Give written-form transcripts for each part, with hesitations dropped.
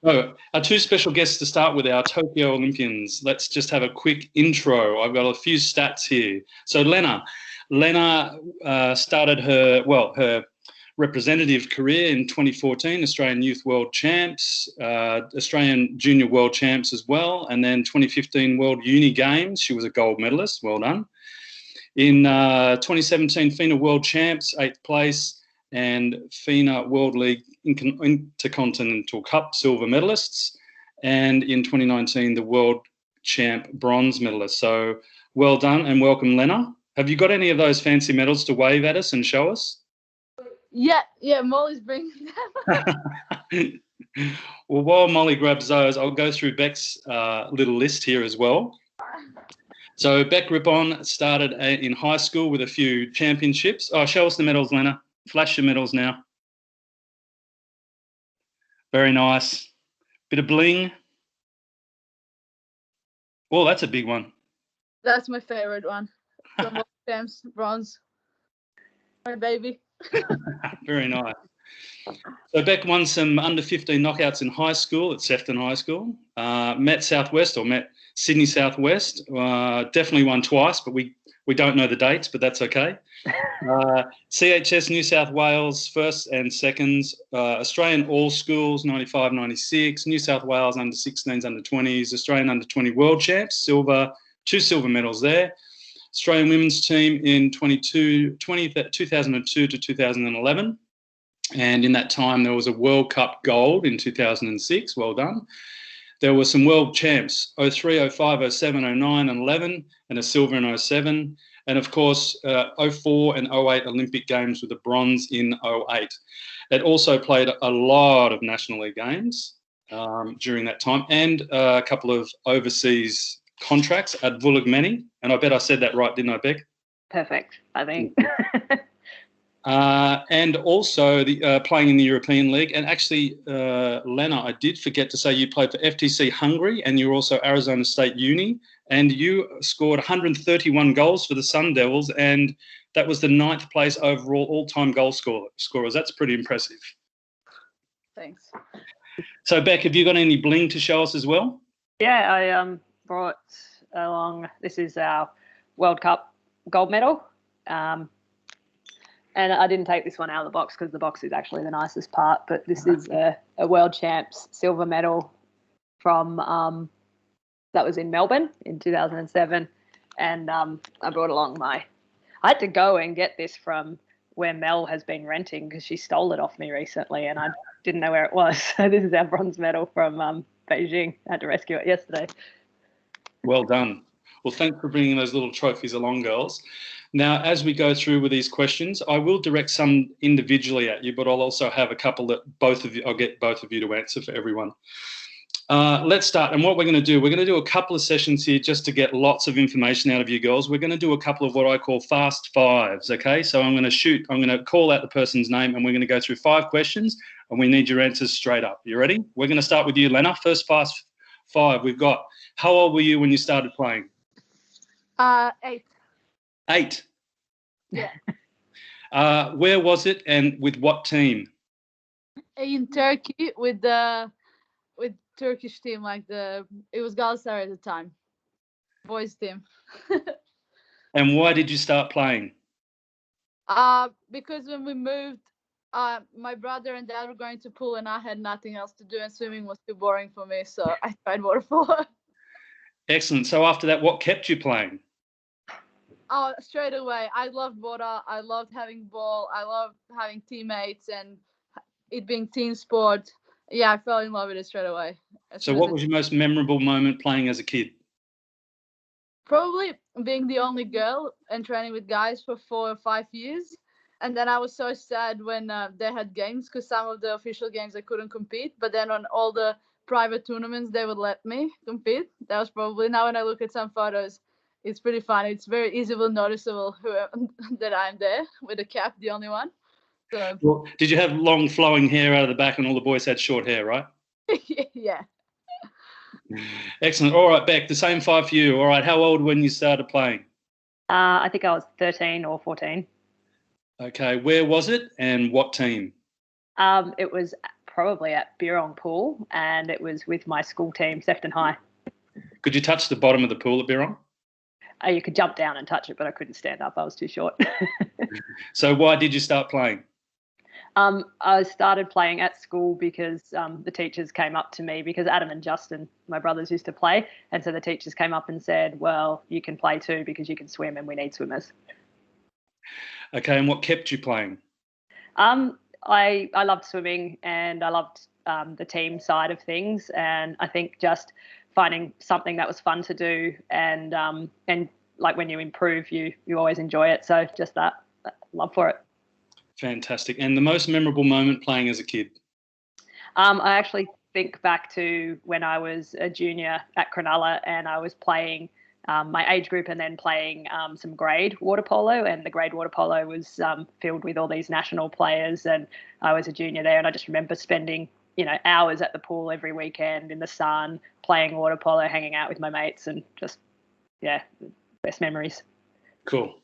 So, our two special guests to start with, our Tokyo Olympians. Let's just have a quick intro. I've got a few stats here. So, Lena started her representative career in 2014, Australian Youth World Champs, Australian Junior World Champs as well, and then 2015 World Uni Games. She was a gold medalist. Well done. In 2017, FINA World Champs, 8th place, and FINA World League Intercontinental Cup silver medalists, and in 2019 the World Champ bronze medalist. So well done and welcome, Lena. Have you got any of those fancy medals to wave at us and show us? Yeah, Molly's bringing them. Well, while Molly grabs those, I'll go through Beck's little list here as well. So Beck Rippon started in high school with a few championships. Oh, show us the medals, Lena. Flash your medals now. Very nice. Bit of bling. Oh, that's a big one. That's my favourite one. From World Champs, bronze. My baby. Very nice. So Beck won some under-15 knockouts in high school at Sefton High School. Met Sydney Southwest. Definitely won twice, but we don't know the dates, but that's okay. CHS New South Wales first and seconds, Australian All Schools 95, 96, New South Wales under 16s, under 20s, Australian under 20 World Champs, two silver medals there. Australian women's team in 2002 to 2011. And in that time, there was a World Cup gold in 2006. Well done. There were some world champs, 03, 05, 07, 09 and 11, and a silver in 07. And, of course, 04 and 08 Olympic Games with a bronze in 08. It also played a lot of National League games during that time and a couple of overseas contracts at Vouliagmeni. And I bet I said that right, didn't I, Beck? Perfect, I think. And also playing in the European League. And actually, Lena, I did forget to say you played for FTC Hungary and you were also Arizona State Uni. And you scored 131 goals for the Sun Devils, and that was the 9th place overall all-time goal scorers. That's pretty impressive. Thanks. So, Beck, have you got any bling to show us as well? Yeah, I brought along, this is our World Cup gold medal. And I didn't take this one out of the box because the box is actually the nicest part, but this is a World Champs silver medal from that was in Melbourne in 2007. And I brought along I had to go and get this from where Mel has been renting because she stole it off me recently and I didn't know where it was. So this is our bronze medal from Beijing. I had to rescue it yesterday. Well done. Well, thanks for bringing those little trophies along, girls. Now, as we go through with these questions, I will direct some individually at you, but I'll also have a couple that I'll get both of you to answer for everyone. Let's start. And what we're going to do a couple of sessions here just to get lots of information out of you girls. We're going to do a couple of what I call fast fives, okay? So I'm going to call out the person's name and we're going to go through 5 questions and we need your answers straight up. You ready? We're going to start with you, Lena. First fast 5 we've got. How old were you when you started playing? 8. 8? Yeah. Where was it and with what team? In Turkey with Turkish team, it was Galatasaray at the time, boys team. And why did you start playing? Because when we moved, my brother and dad were going to pool and I had nothing else to do and swimming was too boring for me, so I tried water polo. Excellent. So after that, what kept you playing? Oh, straight away. I loved water. I loved having ball. I loved having teammates and it being team sport. Yeah, I fell in love with it straight away. So what was your most memorable moment playing as a kid? Probably being the only girl and training with guys for 4 or 5 years. And then I was so sad when they had games because some of the official games I couldn't compete. But then on all the private tournaments, they would let me compete. That was probably, now when I look at some photos, it's pretty funny. It's very easily noticeable that I'm there with a cap, the only one. So, well, did you have long flowing hair out of the back and all the boys had short hair, right? Yeah. Excellent. All right, Beck, the same 5 for you. All right, how old when you started playing? I think I was 13 or 14. Okay, where was it and what team? It was probably at Beijing pool, and it was with my school team, Sefton High. Could you touch the bottom of the pool at Beijing? You could jump down and touch it, but I couldn't stand up. I was too short. So why did you start playing? I started playing at school because the teachers came up to me, because Adam and Justin, my brothers, used to play. And so the teachers came up and said, well, you can play too because you can swim and we need swimmers. Okay, and what kept you playing? I loved swimming, and I loved the team side of things. And I think just finding something that was fun to do, and like when you improve, you always enjoy it. So just that love for it. Fantastic. And the most memorable moment playing as a kid? I actually think back to when I was a junior at Cronulla, and I was playing my age group and then playing some grade water polo, and the grade water polo was filled with all these national players, and I was a junior there, and I just remember spending hours at the pool every weekend in the sun playing water polo, hanging out with my mates, and just best memories. Cool.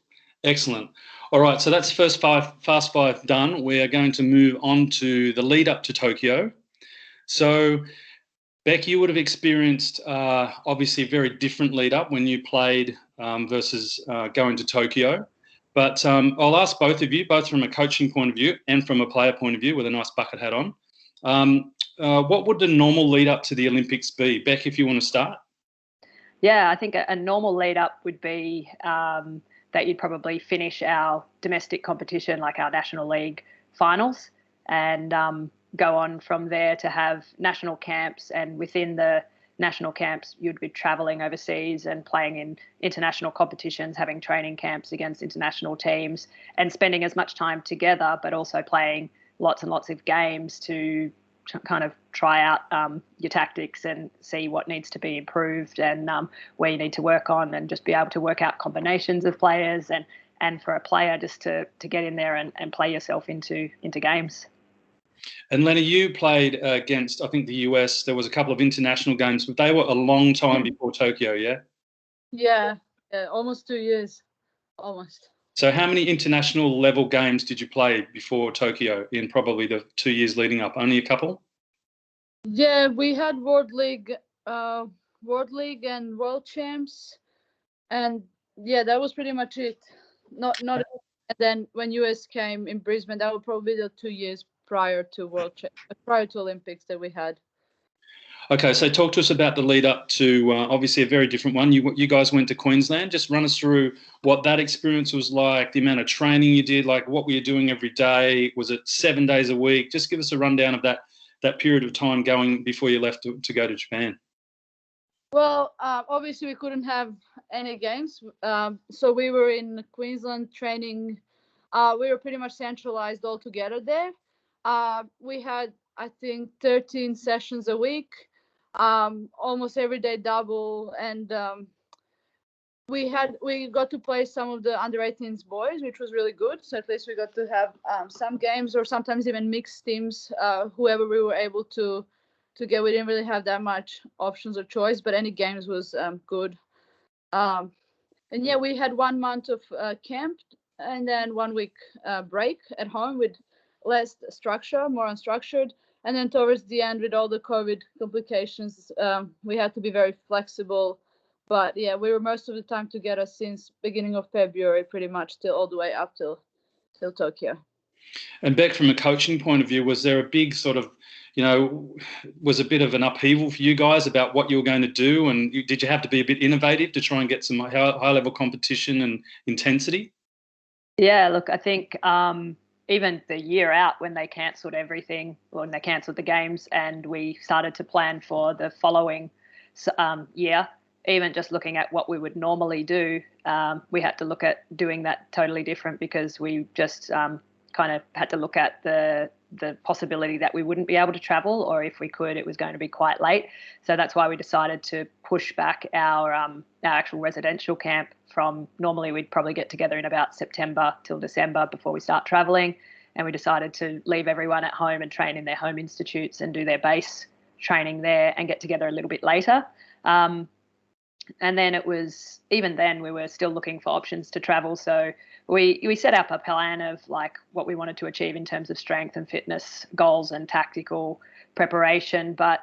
Excellent. All right, so that's fast five done. We are going to move on to the lead up to Tokyo. So, Beck, you would have experienced obviously a very different lead up when you played versus going to Tokyo. But I'll ask both of you, both from a coaching point of view and from a player point of view with a nice bucket hat on, what would the normal lead up to the Olympics be? Beck, if you want to start. Yeah, I think a normal lead up would be that you'd probably finish our domestic competition, like our National League finals, and go on from there to have national camps. And within the national camps, you'd be travelling overseas and playing in international competitions, having training camps against international teams, and spending as much time together, but also playing lots and lots of games to kind of try out your tactics and see what needs to be improved, and where you need to work on, and just be able to work out combinations of players, and for a player just to get in there and play yourself into games. And Lena, you played against, I think, the US. There was a couple of international games, but they were a long time before Tokyo, yeah? Yeah, almost 2 years, almost. So how many international level games did you play before Tokyo in probably the 2 years leading up? Only a couple? Yeah, we had World League and World Champs, and yeah, that was pretty much it. Not. And then when US came in Brisbane, that was probably the 2 years prior to Olympics that we had. Okay, so talk to us about the lead up to obviously a very different one. You guys went to Queensland. Just run us through what that experience was like, the amount of training you did, like what were you doing every day? Was it 7 days a week? Just give us a rundown of that period of time going before you left to go to Japan. Well, obviously we couldn't have any games, so we were in Queensland training. We were pretty much centralized all together there. We had, I think, 13 sessions a week. Almost every day double, and we got to play some of the under 18s boys, which was really good. So at least we got to have some games, or sometimes even mixed teams, whoever we were able to get. We didn't really have that much options or choice, but any games was good. And yeah, we had 1 month of camp, and then 1 week break at home with less structure, more unstructured. And then towards the end, with all the COVID complications, we had to be very flexible. But yeah, we were most of the time together since beginning of February, pretty much till all the way up till Tokyo. And Beck, from a coaching point of view, was there a big sort of, was a bit of an upheaval for you guys about what you were going to do? And did you have to be a bit innovative to try and get some high-level competition and intensity? Yeah, look, I think even the year out when they cancelled everything, when they cancelled the games, and we started to plan for the following year, even just looking at what we would normally do, we had to look at doing that totally different, because we just kind of had to look at the possibility that we wouldn't be able to travel, or if we could, it was going to be quite late. So that's why we decided to push back our actual residential camp from, normally we'd probably get together in about September till December before we start traveling. And we decided to leave everyone at home and train in their home institutes and do their base training there and get together a little bit later. And then even then we were still looking for options to travel. So we set up a plan of like what we wanted to achieve in terms of strength and fitness goals and tactical preparation. But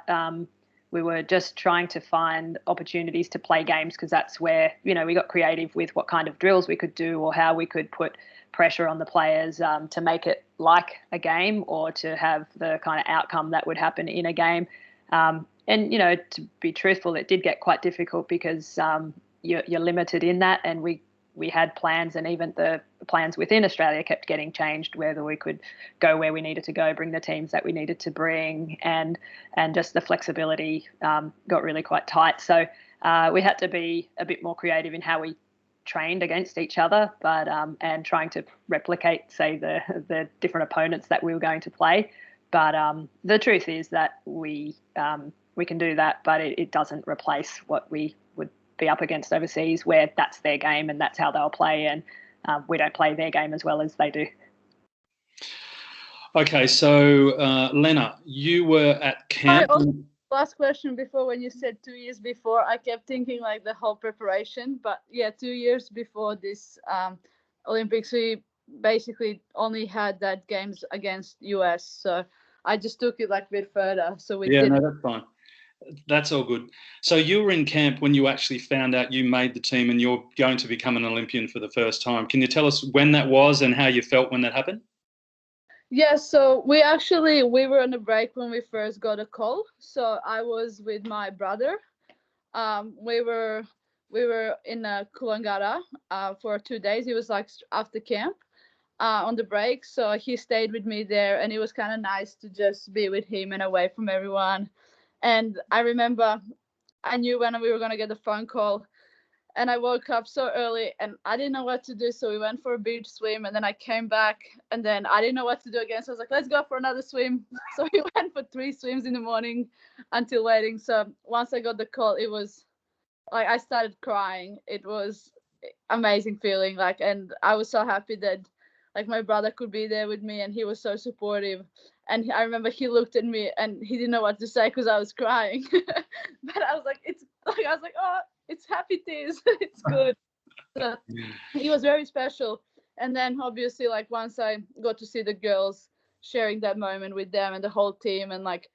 we were just trying to find opportunities to play games, because that's where, we got creative with what kind of drills we could do or how we could put pressure on the players to make it like a game or to have the kind of outcome that would happen in a game. And, to be truthful, it did get quite difficult because you're limited in that. And we had plans, and even the plans within Australia kept getting changed, whether we could go where we needed to go, bring the teams that we needed to bring, and just the flexibility got really quite tight. So we had to be a bit more creative in how we trained against each other, but and trying to replicate, say, the different opponents that we were going to play. But the truth is that we can do that, but it doesn't replace what we would be up against overseas, where that's their game and that's how they'll play, and we don't play their game as well as they do. Okay, so Lena, you were at camp. Last question before, when you said 2 years before, I kept thinking like the whole preparation, but yeah, 2 years before this Olympics, we basically only had that games against US, so I just took it like a bit further. So we did. No, that's fine. That's all good. So you were in camp when you actually found out you made the team and you're going to become an Olympian for the first time. Can you tell us when that was and how you felt when that happened? Yeah, so we were on a break when we first got a call. So I was with my brother. We were in Coolangatta for 2 days. It was like after camp on the break. So he stayed with me there, and it was kind of nice to just be with him and away from everyone. And I remember I knew when we were going to get the phone call, and I woke up so early and I didn't know what to do. So we went for a beach swim, and then I came back, and then I didn't know what to do again. So I was like, let's go for another swim. So we went for 3 swims in the morning until waiting. So once I got the call, it was like I started crying. It was amazing feeling, like, and I was so happy that like my brother could be there with me, and he was so supportive. And I remember he looked at me and he didn't know what to say because I was crying. But I was like, oh, it's happy tears. It's good. So it was very special. And then obviously, like, once I got to see the girls, sharing that moment with them and the whole team, and like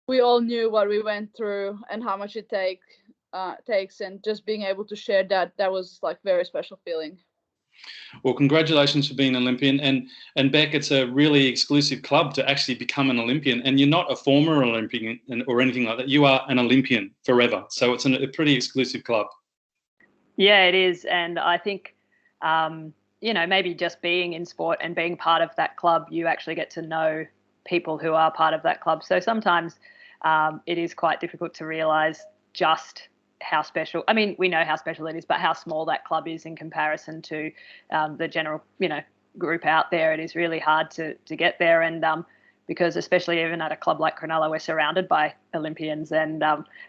we all knew what we went through and how much it takes, and just being able to share that was like very special feeling. Well, congratulations for being an Olympian. And Beck, it's a really exclusive club to actually become an Olympian. And you're not a former Olympian or anything like that. You are an Olympian forever. So it's a pretty exclusive club. Yeah, it is. And I think, maybe just being in sport and being part of that club, you actually get to know people who are part of that club. So sometimes it is quite difficult to realise just how special, I mean, we know how special it is, but how small that club is in comparison to the general, group out there. It is really hard to get there. And because especially even at a club like Cronulla, we're surrounded by Olympians, and,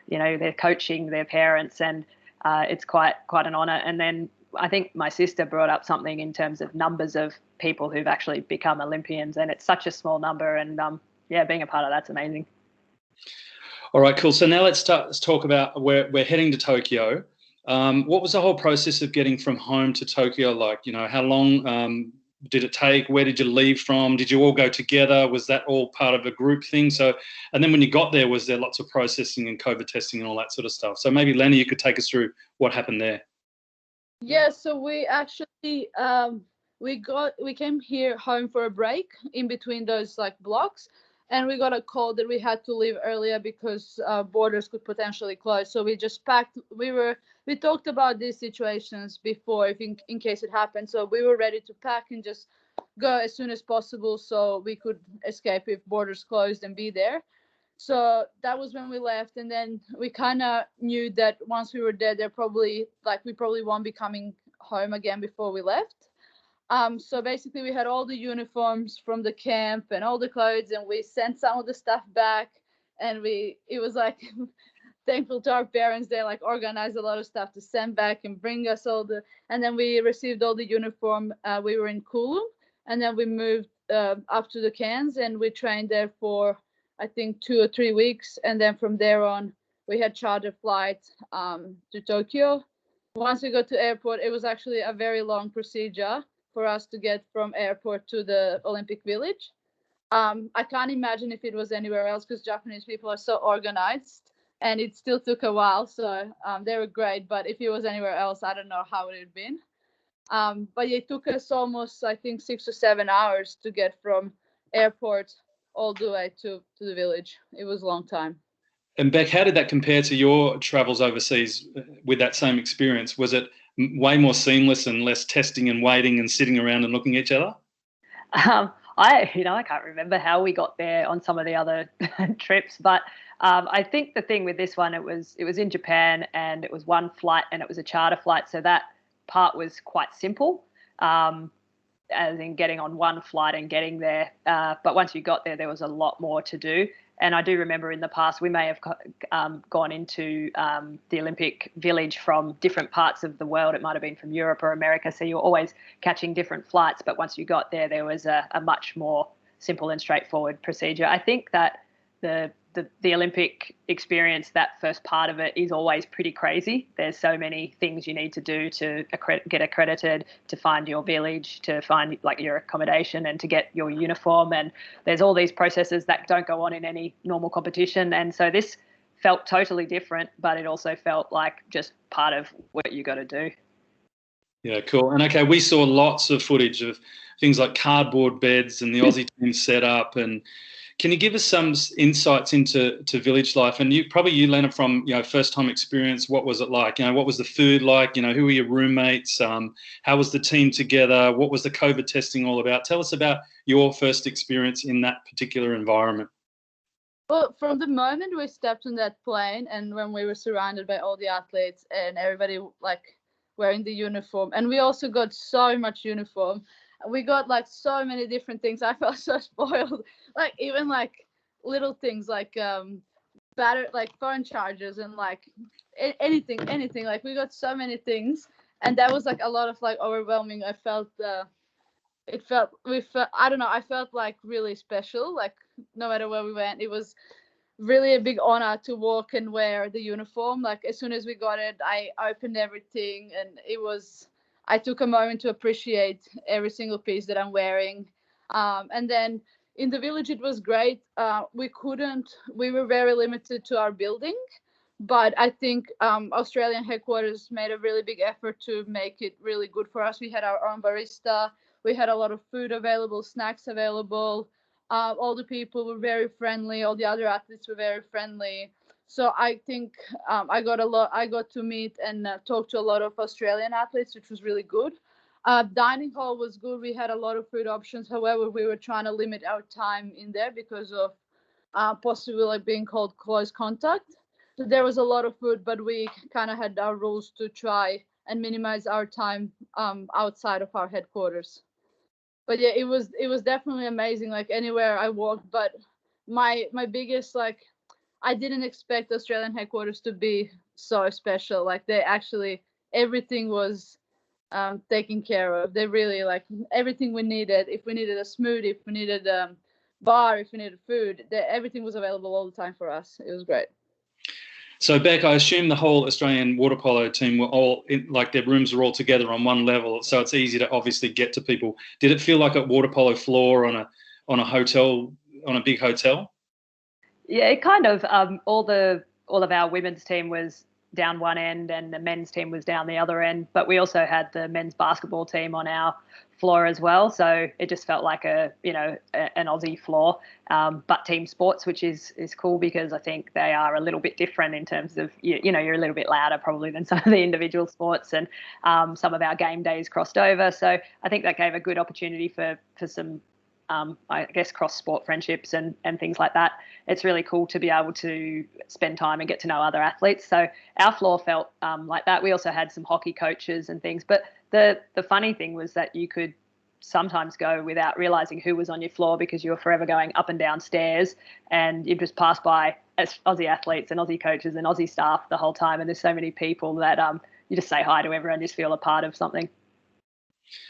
they're coaching their parents, and it's quite an honour. And then I think my sister brought up something in terms of numbers of people who've actually become Olympians, and it's such a small number. And being a part of that's amazing. All right, cool. So now let's talk about we're heading to Tokyo. What was the whole process of getting from home to Tokyo like? How long did it take? Where did you leave from? Did you all go together? Was that all part of a group thing? So, and then when you got there, was there lots of processing and COVID testing and all that sort of stuff? So maybe, Lena, you could take us through what happened there. Yeah, so we actually we came here home for a break in between those like blocks. And we got a call that we had to leave earlier because borders could potentially close. So we just packed. We talked about these situations before, if in case it happened. So we were ready to pack and just go as soon as possible so we could escape if borders closed and be there. So that was when we left. And then we kind of knew that once we were there, we probably won't be coming home again before we left. So basically we had all the uniforms from the camp and all the clothes, and we sent some of the stuff back, and it was like thankful to our parents. They like organized a lot of stuff to send back and bring us and then we received all the uniform. We were in Coolum, and then we moved up to the Cairns, and we trained there for I think 2 or 3 weeks, and then from there on we had charter flight to Tokyo. Once we got to airport, it was actually a very long procedure for us to get from airport to the Olympic Village. I can't imagine if it was anywhere else because Japanese people are so organized, and it still took a while. So they were great, but if it was anywhere else, I don't know how it would have been. But it took us almost, I think, 6 or 7 hours to get from airport all the way to the village. It was a long time. And Beck, how did that compare to your travels overseas with that same experience? Was it way more seamless and less testing and waiting and sitting around and looking at each other? I can't remember how we got there on some of the other trips, but I think the thing with this one, it was in Japan, and it was one flight, and it was a charter flight, so that part was quite simple, as in getting on one flight and getting there. But once you got there was a lot more to do. And I do remember in the past we may have gone into the Olympic Village from different parts of the world. It might have been from Europe or America, so you're always catching different flights. But once you got there was a much more simple and straightforward procedure. I think that the Olympic experience, that first part of it, is always pretty crazy. There's so many things you need to do to get accredited, to find your village, to find like your accommodation, and to get your uniform. And there's all these processes that don't go on in any normal competition. And so this felt totally different, but it also felt like just part of what you got to do. Yeah, cool. And okay, we saw lots of footage of things like cardboard beds and the Aussie team set up. And can you give us some insights into village life? And you, Lena, from first time experience, what was it like? What was the food like? Who were your roommates? How was the team together? What was the COVID testing all about? Tell us about your first experience in that particular environment. Well, from the moment we stepped on that plane, and when we were surrounded by all the athletes and everybody like wearing the uniform, and we also got so much uniform. We got like so many different things. I felt so spoiled. Like even like little things like phone chargers and like anything. Like we got so many things, and that was like a lot of like overwhelming. I felt I don't know. I felt like really special. Like no matter where we went, it was really a big honor to walk and wear the uniform. Like as soon as we got it, I opened everything, and I took a moment to appreciate every single piece that I'm wearing. And then in the village, it was great. We were very limited to our building, but I think Australian headquarters made a really big effort to make it really good for us. We had our own barista. We had a lot of food available, snacks available. All the people were very friendly. All the other athletes were very friendly. So I think I got to meet and talk to a lot of Australian athletes, which was really good. Dining hall was good. We had a lot of food options. However, we were trying to limit our time in there because of possibly like being called close contact. So there was a lot of food, but we kind of had our rules to try and minimize our time outside of our headquarters. But yeah, it was definitely amazing. Like anywhere I walked, but my biggest like, I didn't expect Australian headquarters to be so special. Like they actually, everything was taken care of. They really like everything we needed. If we needed a smoothie, if we needed a bar, if we needed food, everything was available all the time for us. It was great. So Beck, I assume the whole Australian water polo team were all like their rooms are all together on one level, so it's easy to obviously get to people. Did it feel like a water polo floor on a hotel, on a big hotel? Yeah, it kind of. All of our women's team was down one end, and the men's team was down the other end. But we also had the men's basketball team on our floor as well. So it just felt like an Aussie floor, but team sports, which is cool because I think they are a little bit different in terms of you're a little bit louder probably than some of the individual sports, and some of our game days crossed over. So I think that gave a good opportunity for some. I guess cross-sport friendships and things like that. It's really cool to be able to spend time and get to know other athletes. So our floor felt like that. We also had some hockey coaches and things. But the funny thing was that you could sometimes go without realising who was on your floor because you were forever going up and down stairs, and you just pass by as Aussie athletes and Aussie coaches and Aussie staff the whole time. And there's so many people that you just say hi to everyone, just feel a part of something.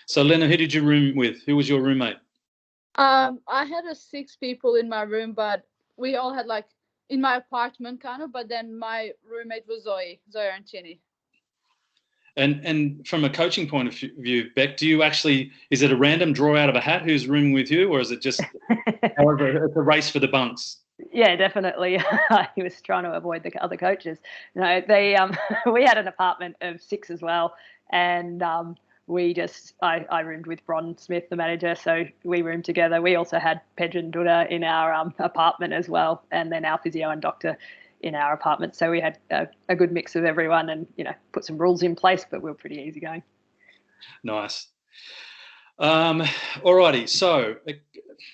So Lena, who did you room with? Who was your roommate? I had 6 people in my room, but we all had like in my apartment kind of, but then my roommate was Zoe Arancini. And from a coaching point of view, Beck, is it a random draw out of a hat who's rooming with you, or is it just, however, it's a race for the bunks? Yeah, definitely. He was trying to avoid the other coaches. No, we had an apartment of 6 as well, and I roomed with Bron Smith, the manager, so we roomed together. We also had Pedjan Duda in our apartment as well, and then our physio and doctor in our apartment. So we had a good mix of everyone, and put some rules in place, but we were pretty easygoing. Nice. Alrighty, so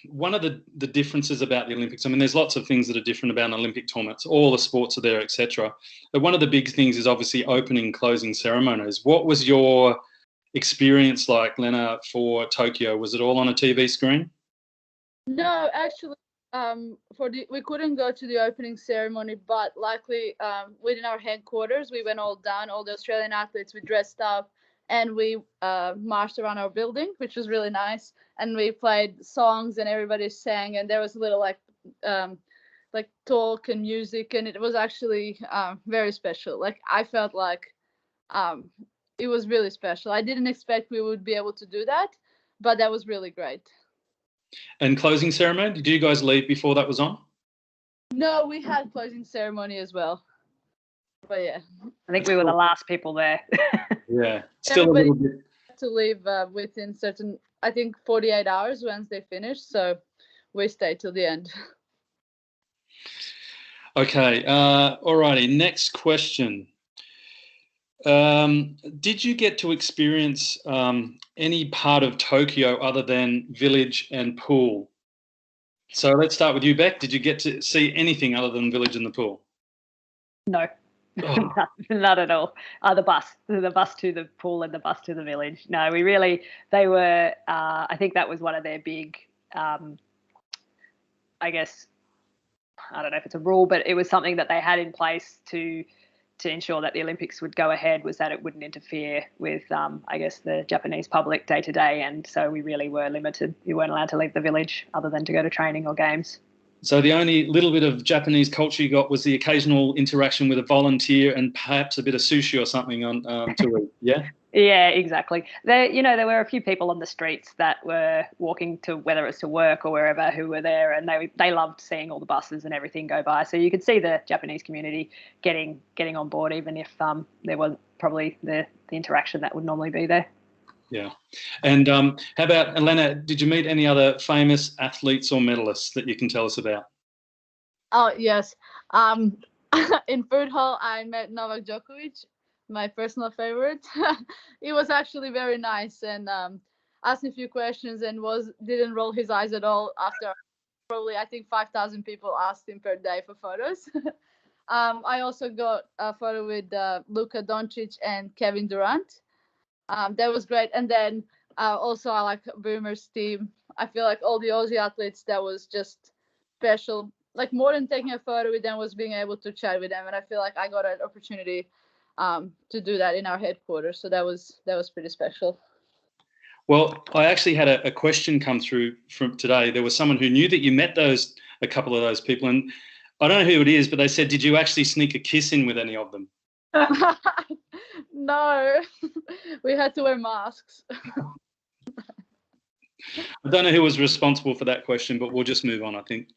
one of the differences about the Olympics, I mean, there's lots of things that are different about an Olympic tournament. All the sports are there, etc. But one of the big things is obviously opening, closing ceremonies. What was your experience like, Lena, for Tokyo? Was it all on a TV screen? No, actually, we couldn't go to the opening ceremony, but luckily within our headquarters, we went all down, all the Australian athletes, we dressed up, and we marched around our building, which was really nice. And we played songs, and everybody sang, and there was a little like talk and music, and it was actually very special. Like I felt like it was really special. I didn't expect we would be able to do that, but that was really great. And closing ceremony, did you guys leave before that was on? No, we had closing ceremony as well. But yeah, I think we were the last people there. Yeah, still a little bit. To leave within certain, I think 48 hours once they finished, so we stayed till the end. Okay, alrighty, next question. Did you get to experience any part of Tokyo other than village and pool? So let's start with you, Beck. Did you get to see anything other than village and the pool? No. Oh. Not at all. The bus to the pool and the bus to the village. No, they were, I think that was one of their big, I guess, I don't know if it's a rule, but it was something that they had in place to ensure that the Olympics would go ahead, was that it wouldn't interfere with, I guess, the Japanese public day to day. And so we really were limited. You weren't allowed to leave the village other than to go to training or games. So the only little bit of Japanese culture you got was the occasional interaction with a volunteer and perhaps a bit of sushi or something on to eat, yeah? Yeah, exactly. There were a few people on the streets that were walking to, whether it's to work or wherever, who were there, and they loved seeing all the buses and everything go by. So you could see the Japanese community getting on board, even if there was probably the interaction that would normally be there. Yeah. And how about, Lena, did you meet any other famous athletes or medalists that you can tell us about? Oh, yes. In food hall, I met Novak Djokovic, my personal favorite. He was actually very nice and asked me a few questions and didn't roll his eyes at all after probably, I think, 5,000 people asked him per day for photos. I also got a photo with Luka Doncic and Kevin Durant. That was great. And then also I like Boomer's team. I feel like all the Aussie athletes, that was just special. Like more than taking a photo with them was being able to chat with them. And I feel like I got an opportunity to do that in our headquarters. So that was pretty special. Well, I actually had a question come through from today. There was someone who knew that you met a couple of those people. And I don't know who it is, but they said, did you actually sneak a kiss in with any of them? No, we had to wear masks. I don't know who was responsible for that question, but we'll just move on, I think.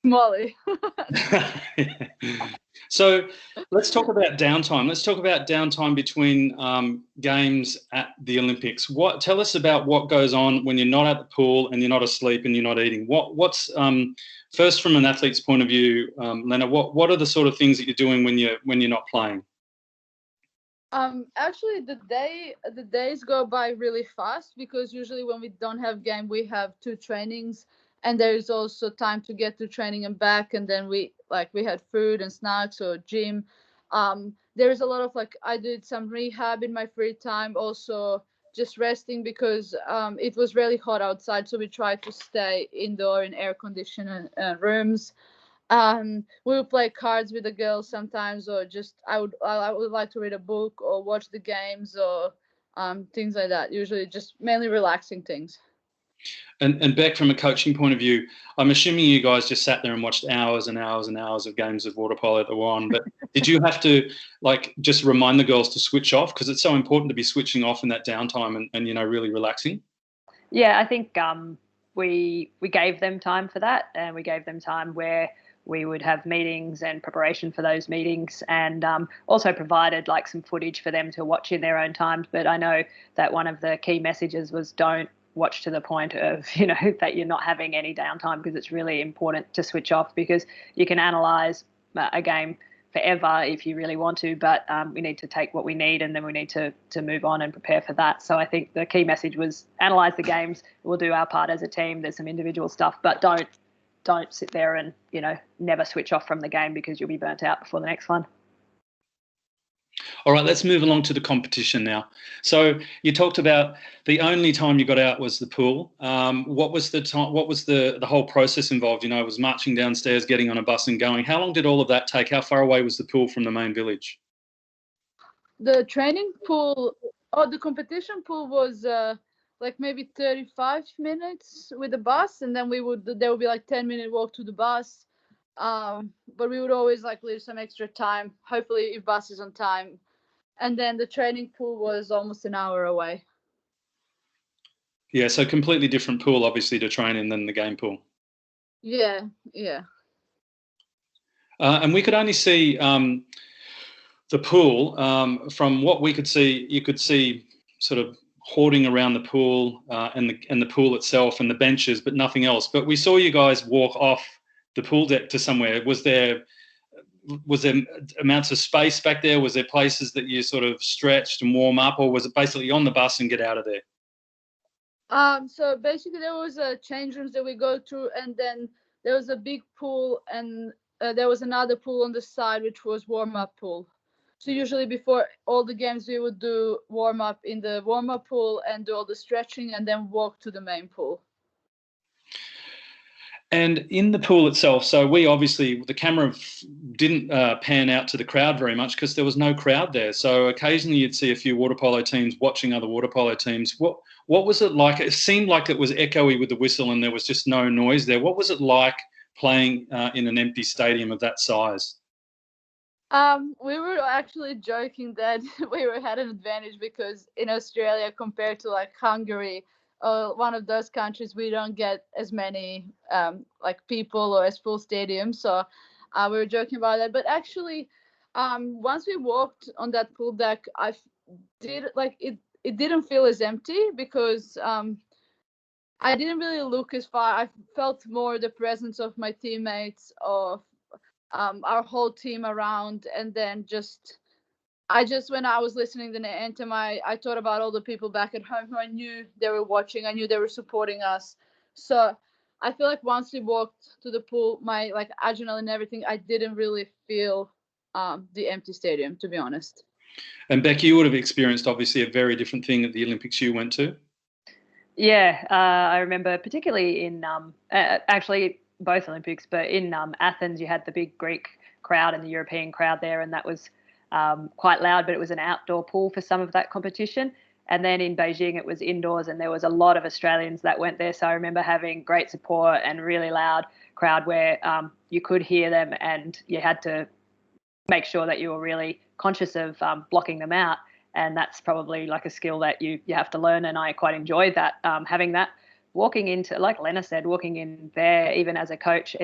Molly. So let's talk about downtime. Let's talk about downtime between games at the Olympics. Tell us about what goes on when you're not at the pool and you're not asleep and you're not eating. What's first, from an athlete's point of view, Lena, what are the sort of things that you're doing when you're not playing? Actually, the days go by really fast because usually when we don't have game, we have 2 trainings, and there's also time to get to training and back, and then we had food and snacks or gym. There's a lot of I did some rehab in my free time, also just resting because it was really hot outside, so we tried to stay indoor in air conditioned rooms. We would play cards with the girls sometimes, or just I would like to read a book or watch the games or things like that. Usually just mainly relaxing things. And Beck, from a coaching point of view, I'm assuming you guys just sat there and watched hours and hours and hours of games of water polo that were on. But did you have to just remind the girls to switch off, because it's so important to be switching off in that downtime and really relaxing? Yeah, I think we gave them time for that, and we gave them time where we would have meetings and preparation for those meetings, and also provided some footage for them to watch in their own times. But I know that one of the key messages was don't watch to the point of, that you're not having any downtime, because it's really important to switch off, because you can analyse a game forever if you really want to, but we need to take what we need, and then we need to move on and prepare for that. So I think the key message was analyse the games. We'll do our part as a team. There's some individual stuff, but don't sit there and never switch off from the game, because you'll be burnt out before the next one. All right, let's move along to the competition now. So you talked about the only time you got out was the pool. What was the time? What was the whole process involved? It was marching downstairs, getting on a bus and going. How long did all of that take? How far away was the pool from the main village? The training pool, the competition pool was maybe 35 minutes with the bus, and then there would be 10-minute walk to the bus. But we would always leave some extra time, hopefully if bus is on time. And then the training pool was almost an hour away. Yeah, so completely different pool, obviously, to train in than the game pool. Yeah. And we could only see the pool. From what we could see, you could see sort of hoarding around the pool and the pool itself and the benches, but nothing else. But we saw you guys walk off the pool deck to somewhere. Was there amounts of space back there? Was there places that you sort of stretched and warm up, or was it basically on the bus and get out of there? So basically there was change rooms that we go to, and then there was a big pool, and there was another pool on the side, which was warm-up pool. So usually before all the games we would do warm-up in the warm-up pool and do all the stretching, and then walk to the main pool. And in the pool itself, so the camera didn't pan out to the crowd very much, because there was no crowd there. So occasionally you'd see a few water polo teams watching other water polo teams. What was it like? It seemed like it was echoey with the whistle and there was just no noise there. What was it like playing in an empty stadium of that size? We were actually joking that we had an advantage, because in Australia, compared to Hungary, one of those countries, we don't get as many people or as full stadiums. So we were joking about that. But actually, once we walked on that pool deck, it didn't feel as empty, because I didn't really look as far. I felt more the presence of my teammates, of our whole team around, and then when I was listening to the anthem, I thought about all the people back at home who I knew they were watching. I knew they were supporting us. So I feel like once we walked to the pool, my adrenaline and everything, I didn't really feel the empty stadium, to be honest. And Becky, you would have experienced obviously a very different thing at the Olympics you went to. Yeah, I remember particularly in actually both Olympics, but in Athens you had the big Greek crowd and the European crowd there, and that was quite loud, but it was an outdoor pool for some of that competition. And then in Beijing it was indoors, and there was a lot of Australians that went there. So I remember having great support and really loud crowd where you could hear them, and you had to make sure that you were really conscious of blocking them out. And that's probably a skill that you have to learn. And I quite enjoyed that, having that. Walking into, like Lena said, walking in there, even as a coach,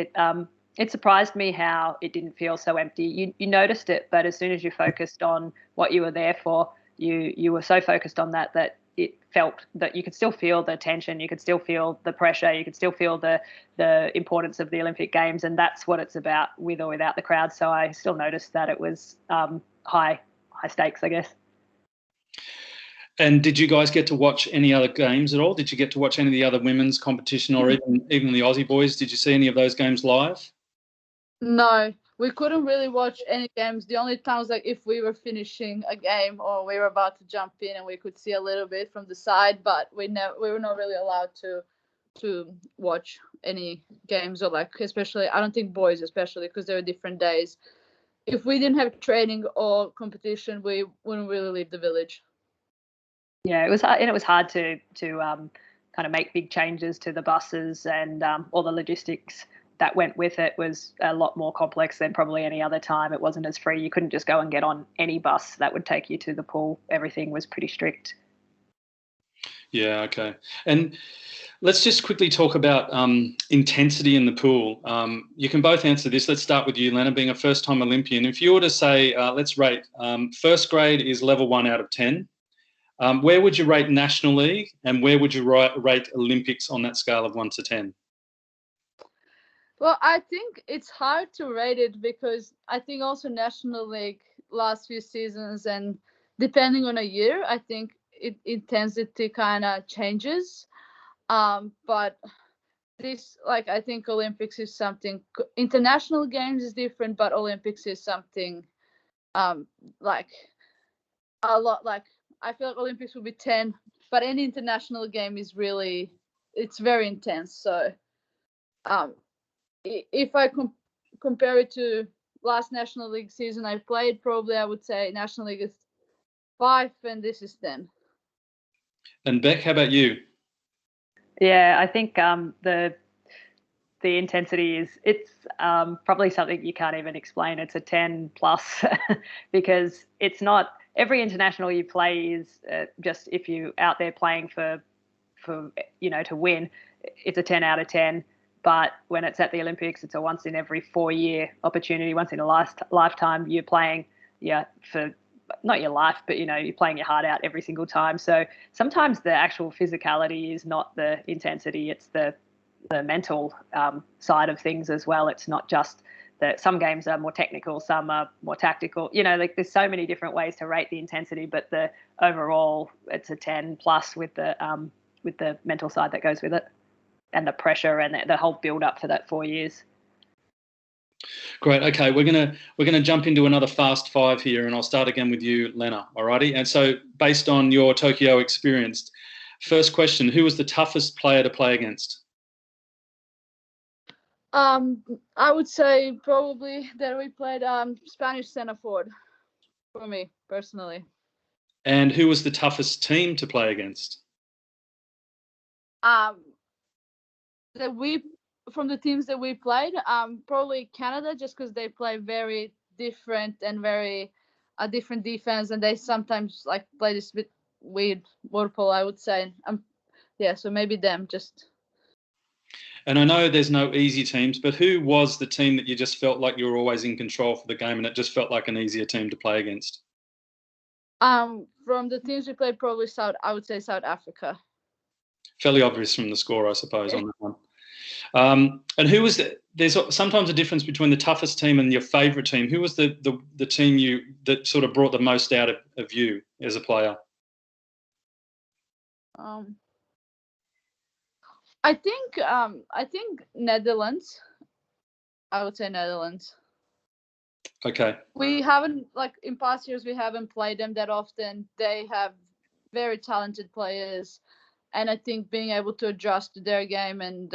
it surprised me how it didn't feel so empty. You noticed it, but as soon as you focused on what you were there for, you were so focused on that it felt that you could still feel the tension, you could still feel the pressure, you could still feel the importance of the Olympic Games, and that's what it's about, with or without the crowd. So I still noticed that it was high stakes, I guess. And did you guys get to watch any other games at all? Did you get to watch any of the other women's competition, or even the Aussie boys? Did you see any of those games live? No, we couldn't really watch any games. The only times if we were finishing a game or we were about to jump in, and we could see a little bit from the side, but we were not really allowed to watch any games, or especially, I don't think boys, especially because there were different days. If we didn't have training or competition, we wouldn't really leave the village. Yeah, it was hard to kind kind of make big changes to the buses and all the logistics that went with it was a lot more complex than probably any other time. It wasn't as free. You couldn't just go and get on any bus that would take you to the pool. Everything was pretty strict. Yeah, okay. And let's just quickly talk about intensity in the pool. You can both answer this. Let's start with you, Lena, being a first-time Olympian. If you were to say, let's rate, first grade is level 1 out of 10. Where would you rate National League and where would you rate Olympics on that scale of 1 to 10? Well, I think it's hard to rate it because I think also National League last few seasons and depending on a year, I think intensity kind of changes. But this, like, I think Olympics is something, international games is different, but Olympics is something like a lot, like, I feel like Olympics would be 10, but any international game is really, it's very intense. So if I compare it to last National League season I played, probably I would say National League is 5 and this is 10. And Beck, how about you? Yeah, I think the intensity it's probably something you can't even explain. It's a 10 plus because it's not every international you play is just if you out there playing for to win, it's a 10 out of 10. But when it's at the Olympics, it's a once in every 4-year opportunity, once in a lifetime. You're playing, for not your life, but you're playing your heart out every single time. So sometimes the actual physicality is not the intensity; it's the mental side of things as well. It's not just that some games are more technical, some are more tactical. Like there's so many different ways to rate the intensity, but the overall it's a 10 plus with the mental side that goes with it, and the pressure and the whole build up to that 4 years. Great. Okay, we're gonna jump into another fast 5 here, and I'll start again with you, Lena. Alrighty. And so, based on your Tokyo experience, first question: who was the toughest player to play against? I would say probably that we played Spanish centre forward for me personally. And who was the toughest team to play against? From the teams that we played, probably Canada, just because they play very different and very different defense, and they sometimes like play this bit weird water polo, I would say. So maybe them just. And I know there's no easy teams, but who was the team that you just felt like you were always in control for the game, and it just felt like an easier team to play against? From the teams we played, probably I would say South Africa. Fairly obvious from the score, I suppose, on that one. And who was there's sometimes a difference between the toughest team and your favourite team. Who was the team that sort of brought the most out of you as a player? I think Netherlands. I would say Netherlands. Okay. We haven't, like in past years, we haven't played them that often. They have very talented players, and I think being able to adjust to their game and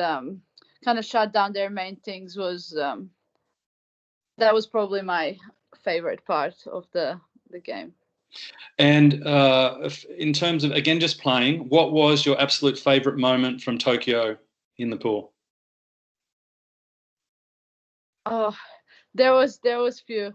kind of shut down their main things was that was probably my favorite part of the game. And in terms of, again, just playing, what was your absolute favorite moment from Tokyo in the pool? Oh, there was few.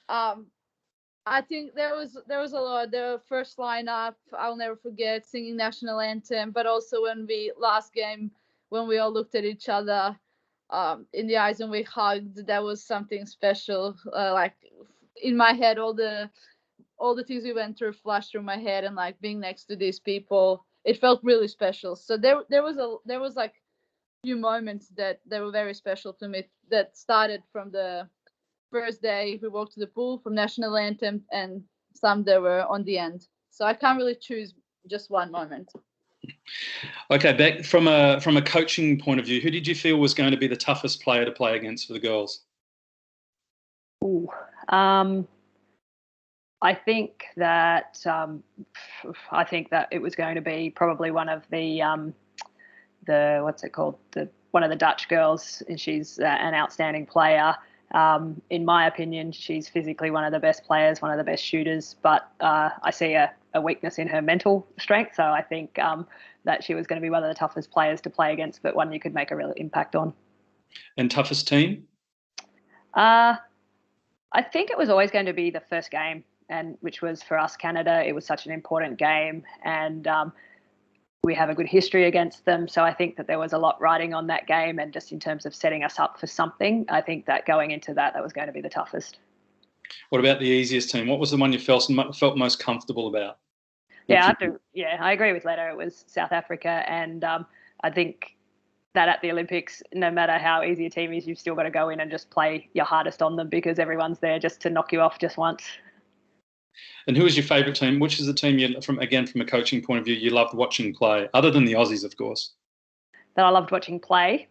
I think there was a lot. The first lineup, I'll never forget, singing national anthem, but also when last game when we all looked at each other in the eyes and we hugged, that was something special. Like in my head, all the things we went through flashed through my head, and like being next to these people, it felt really special. So there was like few moments that were very special to me, that started from the first day we walked to the pool, from national anthem, and some that were on the end. So I can't really choose just one moment. Okay, Beck, from a coaching point of view, who did you feel was going to be the toughest player to play against for the girls? Ooh, I think that it was going to be probably one of the what's it called, one of the Dutch girls, and she's an outstanding player. In my opinion, she's physically one of the best players, one of the best shooters, but I see a a weakness in her mental strength. So I think that she was going to be one of the toughest players to play against, but one you could make a real impact on. And toughest team? I think it was always going to be the first game, and which was for us, Canada. It was such an important game, and we have a good history against them. So I think that there was a lot riding on that game, and just in terms of setting us up for something, I think that going into that was going to be the toughest. What about the easiest team? What was the one you felt most comfortable about? Yeah, I agree with Lena. It was South Africa, and I think that at the Olympics, no matter how easy a team is, you've still got to go in and just play your hardest on them, because everyone's there just to knock you off just once. And who is your favourite team? Which is the team you, from a coaching point of view, you loved watching play, other than the Aussies, of course? That I loved watching play.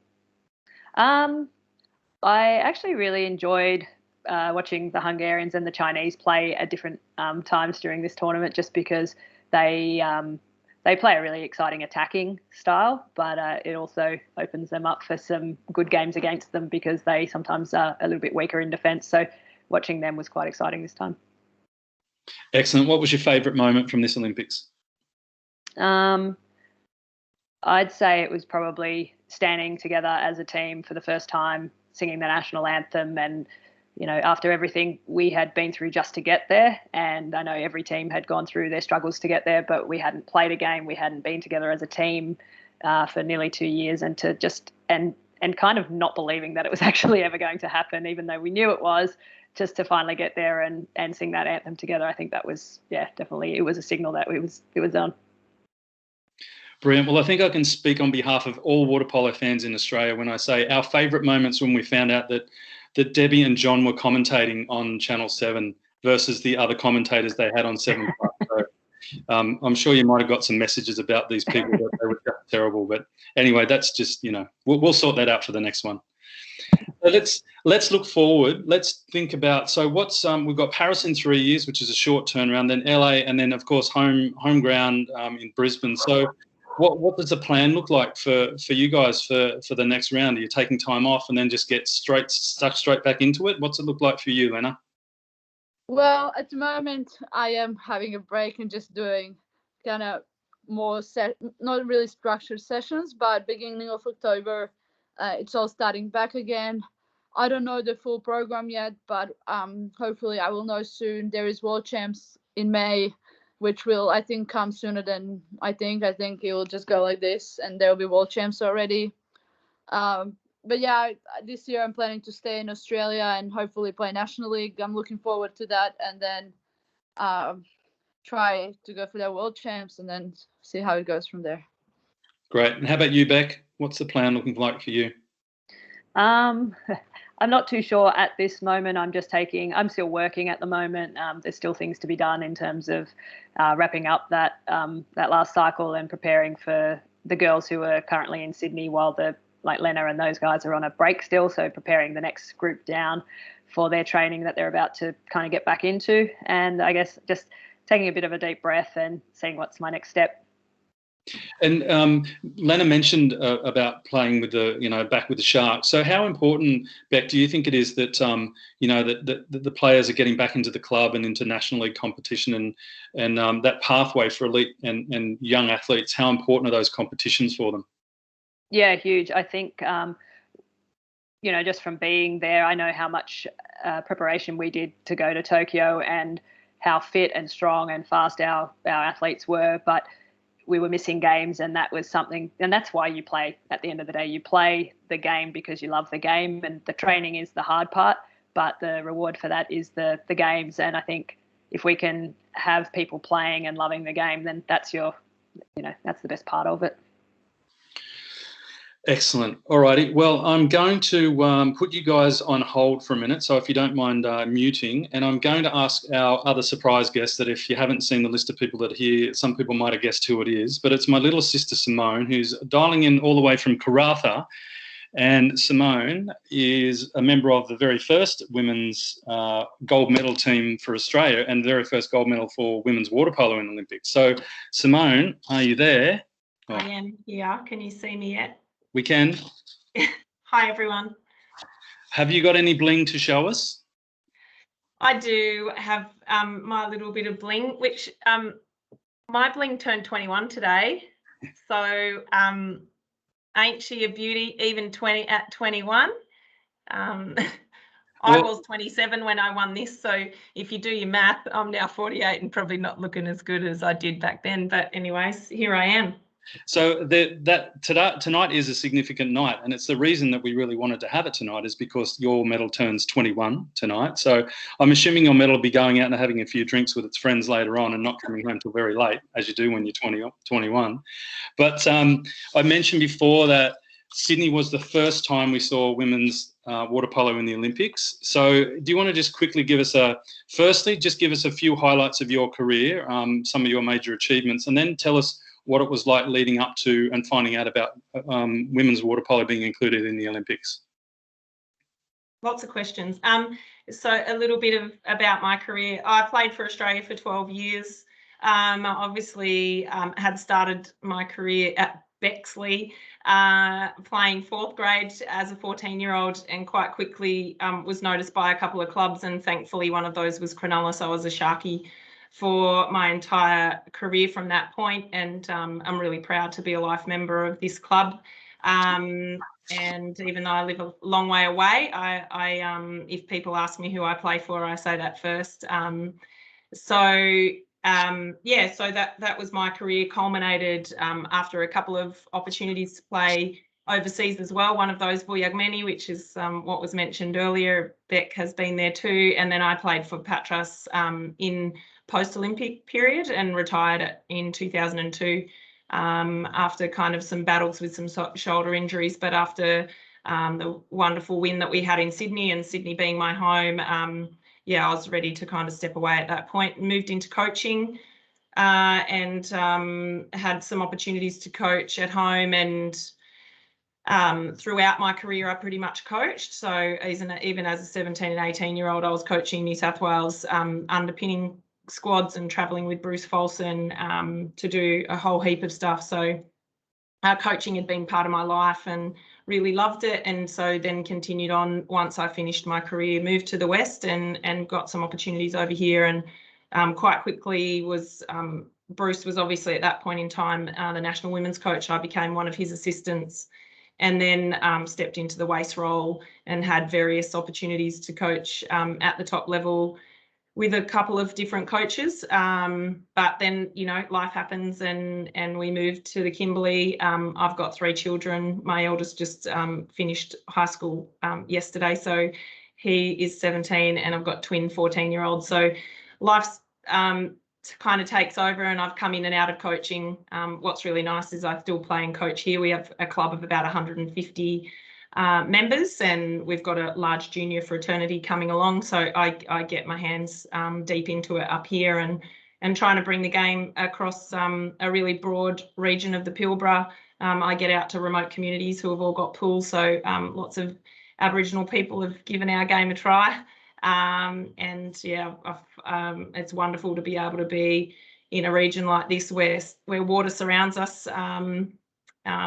I actually really enjoyed watching the Hungarians and the Chinese play at different times during this tournament, just because they play a really exciting attacking style, but it also opens them up for some good games against them, because they sometimes are a little bit weaker in defence. So watching them was quite exciting this time. Excellent. What was your favourite moment from this Olympics? I'd say it was probably standing together as a team for the first time, singing the national anthem, and after everything we had been through just to get there, and I know every team had gone through their struggles to get there, but we hadn't played a game, we hadn't been together as a team for nearly 2 years, and to just and kind of not believing that it was actually ever going to happen, even though we knew it was, just to finally get there and sing that anthem together. I think that was, definitely, it was a signal that it was done. Brilliant. Well, I think I can speak on behalf of all water polo fans in Australia when I say our favourite moments when we found out that Debbie and John were commentating on Channel 7 versus the other commentators they had on 7+. So, I'm sure you might have got some messages about these people that they were just terrible. But anyway, that's just, we'll sort that out for the next one. So let's look forward. Let's think about, so what's we've got Paris in 3 years, which is a short turnaround, then LA, and then of course home ground in Brisbane. So what does the plan look like for you guys for the next round? Are you taking time off and then just get stuck straight back into it? What's it look like for you, Lena? Well, at the moment, I am having a break and just doing kind of more not really structured sessions, but beginning of October, it's all starting back again. I don't know the full program yet, but hopefully I will know soon. There is World Champs in May, which will, I think, come sooner than I think. I think it will just go like this, and there will be World Champs already. But yeah, this year I'm planning to stay in Australia and hopefully play National League. I'm looking forward to that, and then try to go for their World Champs and then see how it goes from there. Great. And how about you, Beck? What's the plan looking like for you? I'm not too sure at this moment. I'm still working at the moment. There's still things to be done in terms of wrapping up that last cycle and preparing for the girls who are currently in Sydney, while like Lena and those guys are on a break still. So preparing the next group down for their training that they're about to kind of get back into. And I guess just taking a bit of a deep breath and seeing what's my next step. And Lena mentioned about playing with back with the Sharks. So how important, Beck, do you think it is that that the players are getting back into the club and into National League competition, and that pathway for elite and young athletes? How important are those competitions for them? Yeah, huge. I think just from being there, I know how much preparation we did to go to Tokyo and how fit and strong and fast our athletes were, but we were missing games, and that was something, and that's why you play. At the end of the day, you play the game because you love the game, and the training is the hard part, but the reward for that is the games. And I think if we can have people playing and loving the game, then that's that's the best part of it. Excellent. All righty. Well, I'm going to put you guys on hold for a minute, so if you don't mind muting, and I'm going to ask our other surprise guest that if you haven't seen the list of people that are here, some people might have guessed who it is, but it's my little sister Simone, who's dialing in all the way from Karratha. And Simone is a member of the very first women's gold medal team for Australia and the very first gold medal for women's water polo in the Olympics. So, Simone, are you there? I am here. Can you see me yet? We can. Hi, everyone. Have you got any bling to show us? I do have my little bit of bling, which My bling turned 21 today. So ain't she a beauty, even 20 at 21? I was 27 when I won this. So if you do your math, I'm now 48 and probably not looking as good as I did back then. But anyways, here I am. So tonight is a significant night, and it's the reason that we really wanted to have it tonight is because your medal turns 21 tonight. So I'm assuming your medal will be going out and having a few drinks with its friends later on and not coming home till very late, as you do when you're 21. But I mentioned before that Sydney was the first time we saw women's water polo in the Olympics. So do you want to just quickly give us firstly, just give us a few highlights of your career, some of your major achievements, and then tell us what it was like leading up to and finding out about women's water polo being included in the Olympics? Lots of questions. So a little bit about my career. I played for Australia for 12 years. I obviously had started my career at Bexley, playing fourth grade as a 14-year-old, and quite quickly was noticed by a couple of clubs, and thankfully one of those was Cronulla, so I was a Sharky for my entire career from that point, and I'm really proud to be a life member of this club. And even though I live a long way away, I if people ask me who I play for, I say that first. So that was my career, culminated after a couple of opportunities to play overseas as well. One of those, Vuyagmeni, which is what was mentioned earlier. Beck has been there too. And then I played for Patras in post-Olympic period and retired in 2002 after kind of some battles with some shoulder injuries. But after the wonderful win that we had in Sydney, and Sydney being my home, I was ready to kind of step away at that point. Moved into coaching and had some opportunities to coach at home, and throughout my career, I pretty much coached. So even as a 17 and 18-year-old, I was coaching New South Wales underpinning squads and travelling with Bruce Folson to do a whole heap of stuff. So coaching had been part of my life and really loved it. And so then continued on once I finished my career, moved to the West and got some opportunities over here. And quite quickly Bruce was obviously at that point in time the national women's coach. I became one of his assistants, and then stepped into the waist role and had various opportunities to coach at the top level with a couple of different coaches. But then, life happens and we moved to the Kimberley. I've got 3 children. My eldest just finished high school yesterday. So he is 17 and I've got twin 14-year-olds. So life's kind of takes over and I've come in and out of coaching. What's really nice is I still play and coach here. We have a club of about 150 members, and we've got a large junior fraternity coming along. So I get my hands deep into it up here and trying to bring the game across a really broad region of the Pilbara. I get out to remote communities who have all got pools. So lots of Aboriginal people have given our game a try. It's wonderful to be able to be in a region like this where water surrounds us.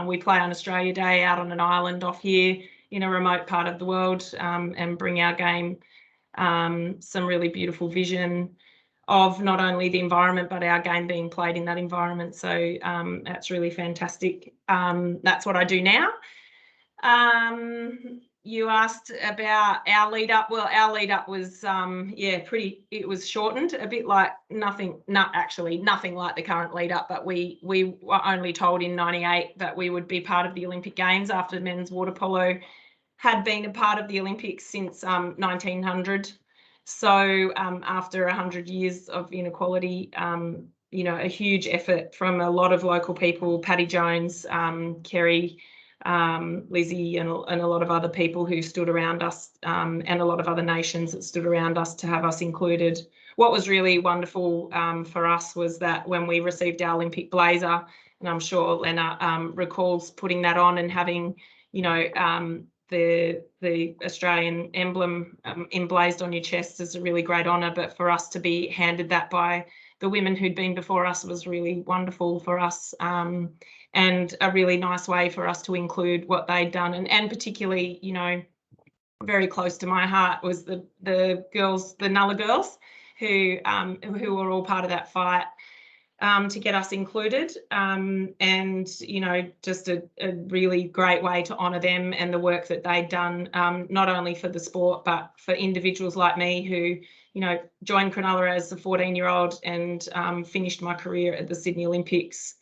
We play on Australia Day out on an island off here in a remote part of the world, and bring our game some really beautiful vision of not only the environment but our game being played in that environment. So that's really fantastic. That's what I do now. You asked about our lead up. Well, our lead up was it was shortened a bit, like nothing like the current lead up, but we were only told in 98 that we would be part of the Olympic Games after men's water polo had been a part of the Olympics since 1900. So after 100 years of inequality, a huge effort from a lot of local people, Paddy Jones, Kerry, Lizzie and a lot of other people who stood around us, and a lot of other nations that stood around us to have us included. What was really wonderful for us was that when we received our Olympic blazer, and I'm sure Lena recalls putting that on and having, the Australian emblem emblazed on your chest is a really great honour. But for us to be handed that by the women who'd been before us was really wonderful for us. And a really nice way for us to include what they'd done. And particularly, very close to my heart was the girls, the Nulla girls, who were all part of that fight to get us included, and just a really great way to honour them and the work that they'd done, not only for the sport but for individuals like me who joined Cronulla as a 14-year-old and finished my career at the Sydney Olympics.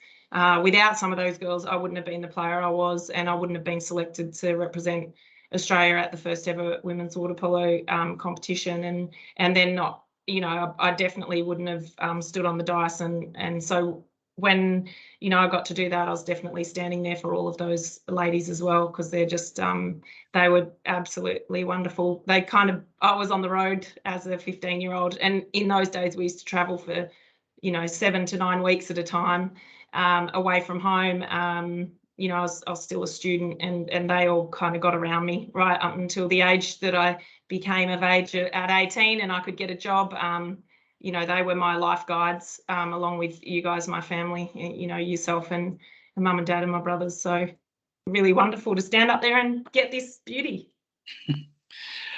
Without some of those girls, I wouldn't have been the player I was, and I wouldn't have been selected to represent Australia at the first ever women's water polo competition, and then not. I definitely wouldn't have stood on the dice, and so when I got to do that, I was definitely standing there for all of those ladies as well, because they're just they were absolutely wonderful. I was on the road as a 15-year-old, and in those days we used to travel for 7 to 9 weeks at a time, away from home. I was still a student, and they all kind of got around me right up until the age that I became of age at 18 and I could get a job. They were my life guides, along with you guys, my family, yourself and mum and dad and my brothers. So really wonderful to stand up there and get this beauty.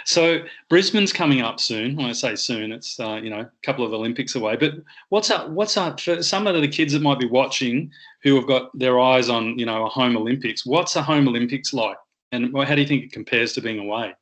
So Brisbane's coming up soon. When I say soon, it's a couple of Olympics away. But what's up for some of the kids that might be watching who have got their eyes on a home Olympics? What's a home Olympics like, and how do you think it compares to being away?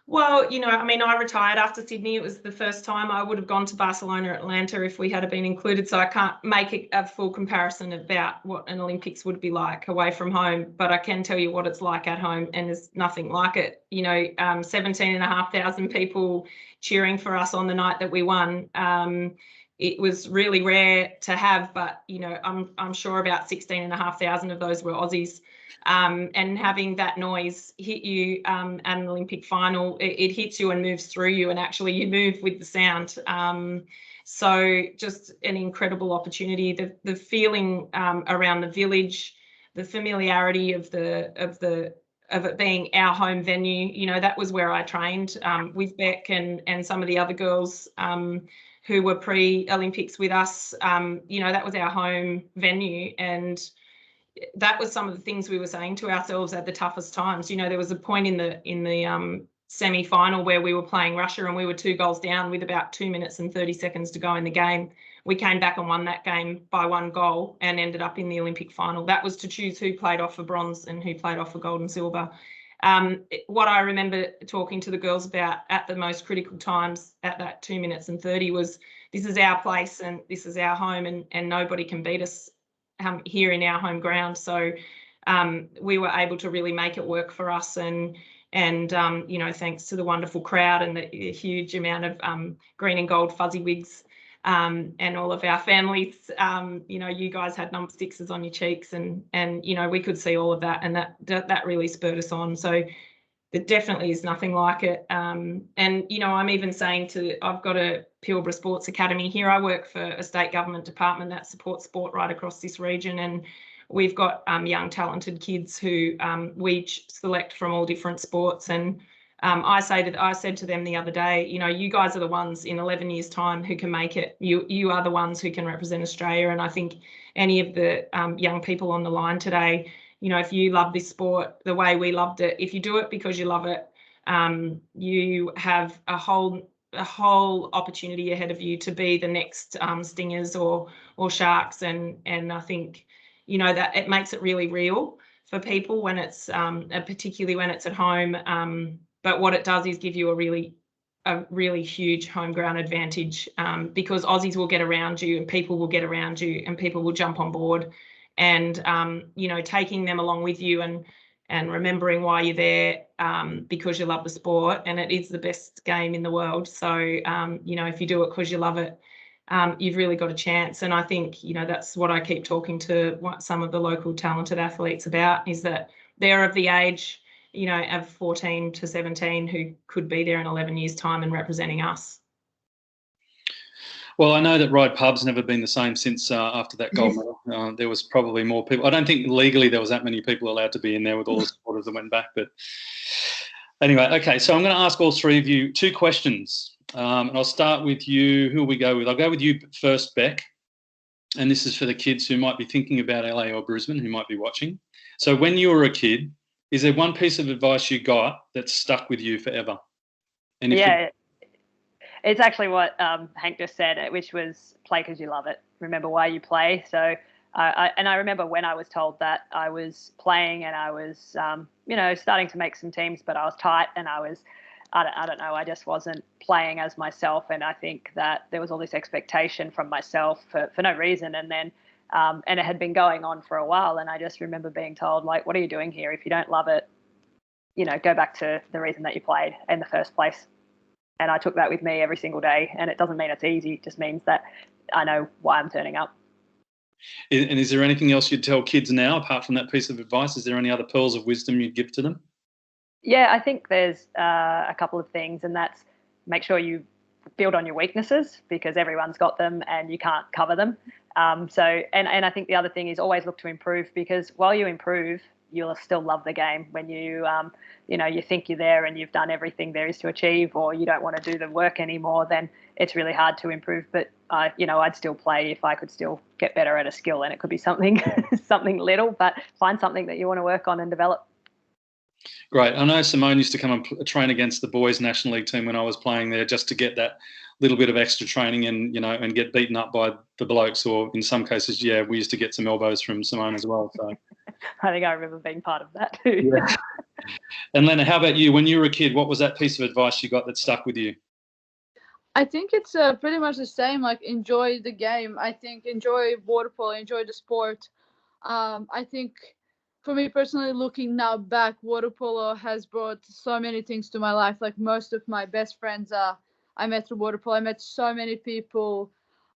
Well, I retired after Sydney. It was the first time. I would have gone to Barcelona or Atlanta if we had been included, so I can't make a full comparison about what an Olympics would be like away from home, but I can tell you what it's like at home, and there's nothing like it. 17,500 people cheering for us on the night that we won. It was really rare to have, but I'm sure about 16,500 of those were Aussies. And having that noise hit you at an Olympic final, it hits you and moves through you, and actually you move with the sound. So just an incredible opportunity. The feeling around the village, the familiarity of it being our home venue. That was where I trained with Beck and some of the other girls who were pre-Olympics with us. That was our home venue, and that was some of the things we were saying to ourselves at the toughest times. There was a point in the semi-final where we were playing Russia and we were 2 goals down with about 2 minutes and 30 seconds to go in the game. We came back and won that game by 1 goal and ended up in the Olympic final. That was to choose who played off for bronze and who played off for gold and silver. What I remember talking to the girls about at the most critical times at that 2 minutes and 30 was, this is our place and this is our home, and nobody can beat us here in our home ground. So we were able to really make it work for us, and thanks to the wonderful crowd and the huge amount of green and gold fuzzy wigs, and all of our families. You guys had number 6s on your cheeks, and we could see all of that, and that really spurred us on. So there definitely is nothing like it. And I'm even saying I've got a Pilbara Sports Academy here. I work for a state government department that supports sport right across this region, and we've got young talented kids who we select from all different sports. And I said to them the other day, you guys are the ones in 11 years' time who can make it. You are the ones who can represent Australia. And I think any of the young people on the line today, if you love this sport the way we loved it, if you do it because you love it, you have a whole opportunity ahead of you to be the next Stingers or Sharks, and I think that it makes it really real for people when it's particularly when it's at home. But what it does is give you a really huge home ground advantage, because Aussies will get around you and people will get around you and people will jump on board, and taking them along with you and remembering why you're there, because you love the sport, and it is the best game in the world. So if you do it because you love it, you've really got a chance. And I think that's what I keep talking to some of the local talented athletes about, is that they're of the age of 14 to 17 who could be there in 11 years' time and representing us. Well, I know that Ryde Pub's never been the same since after that gold medal. There was probably more people. I don't think legally there was that many people allowed to be in there with all the supporters that went back. But anyway, okay, so I'm going to ask all 3 of you 2 questions. And I'll start with you. Who will we go with? I'll go with you first, Beck. And this is for the kids who might be thinking about LA or Brisbane, who might be watching. So when you were a kid, is there one piece of advice you got that stuck with you forever? And It's actually what Hank just said, which was play because you love it. Remember why you play. So, I remember when I was told that I was playing and I was, starting to make some teams, but I was tight and I don't know, I just wasn't playing as myself. And I think that there was all this expectation from myself for no reason. And then, and it had been going on for a while. And I just remember being told, like, what are you doing here? If you don't love it, go back to the reason that you played in the first place. And I took that with me every single day. And it doesn't mean it's easy. It just means that I know why I'm turning up. And is there anything else you'd tell kids now, apart from that piece of advice? Is there any other pearls of wisdom you'd give to them? Yeah, I think there's a couple of things, and that's make sure you build on your weaknesses, because everyone's got them and you can't cover them. And I think the other thing is always look to improve, because while you improve, you'll still love the game. When you think you're there and you've done everything there is to achieve, or you don't want to do the work anymore, then it's really hard to improve. But I'd still play if I could still get better at a skill, and it could be something little, but find something that you want to work on and develop. Great. I know Simone used to come and train against the boys' National League team when I was playing there, just to get that little bit of extra training and, and get beaten up by the blokes, or in some cases, we used to get some elbows from Simone as well. So I think I remember being part of that too. Yeah. And Lena, how about you? When you were a kid, what was that piece of advice you got that stuck with you? I think it's pretty much the same. Like, enjoy the game. I think enjoy water polo, enjoy the sport. I think for me personally, looking now back, water polo has brought so many things to my life. Like, most of my best friends I met through water polo. I met so many people.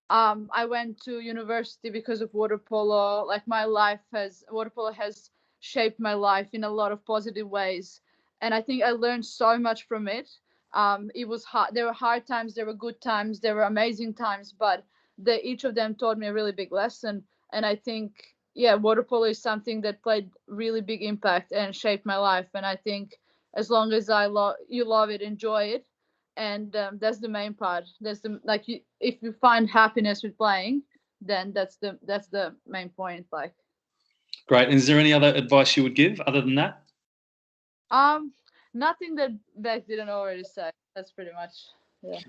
I went to university because of water polo. Like, water polo has shaped my life in a lot of positive ways. And I think I learned so much from it. It was hard. There were hard times, there were good times, there were amazing times, but each of them taught me a really big lesson. And I think, water polo is something that played really big impact and shaped my life. And I think as long as you love it, enjoy it, and that's the main part. If you find happiness with playing, then that's the main point. Like, great. And is there any other advice you would give other than that? Nothing that Beck didn't already say. That's pretty much, yeah.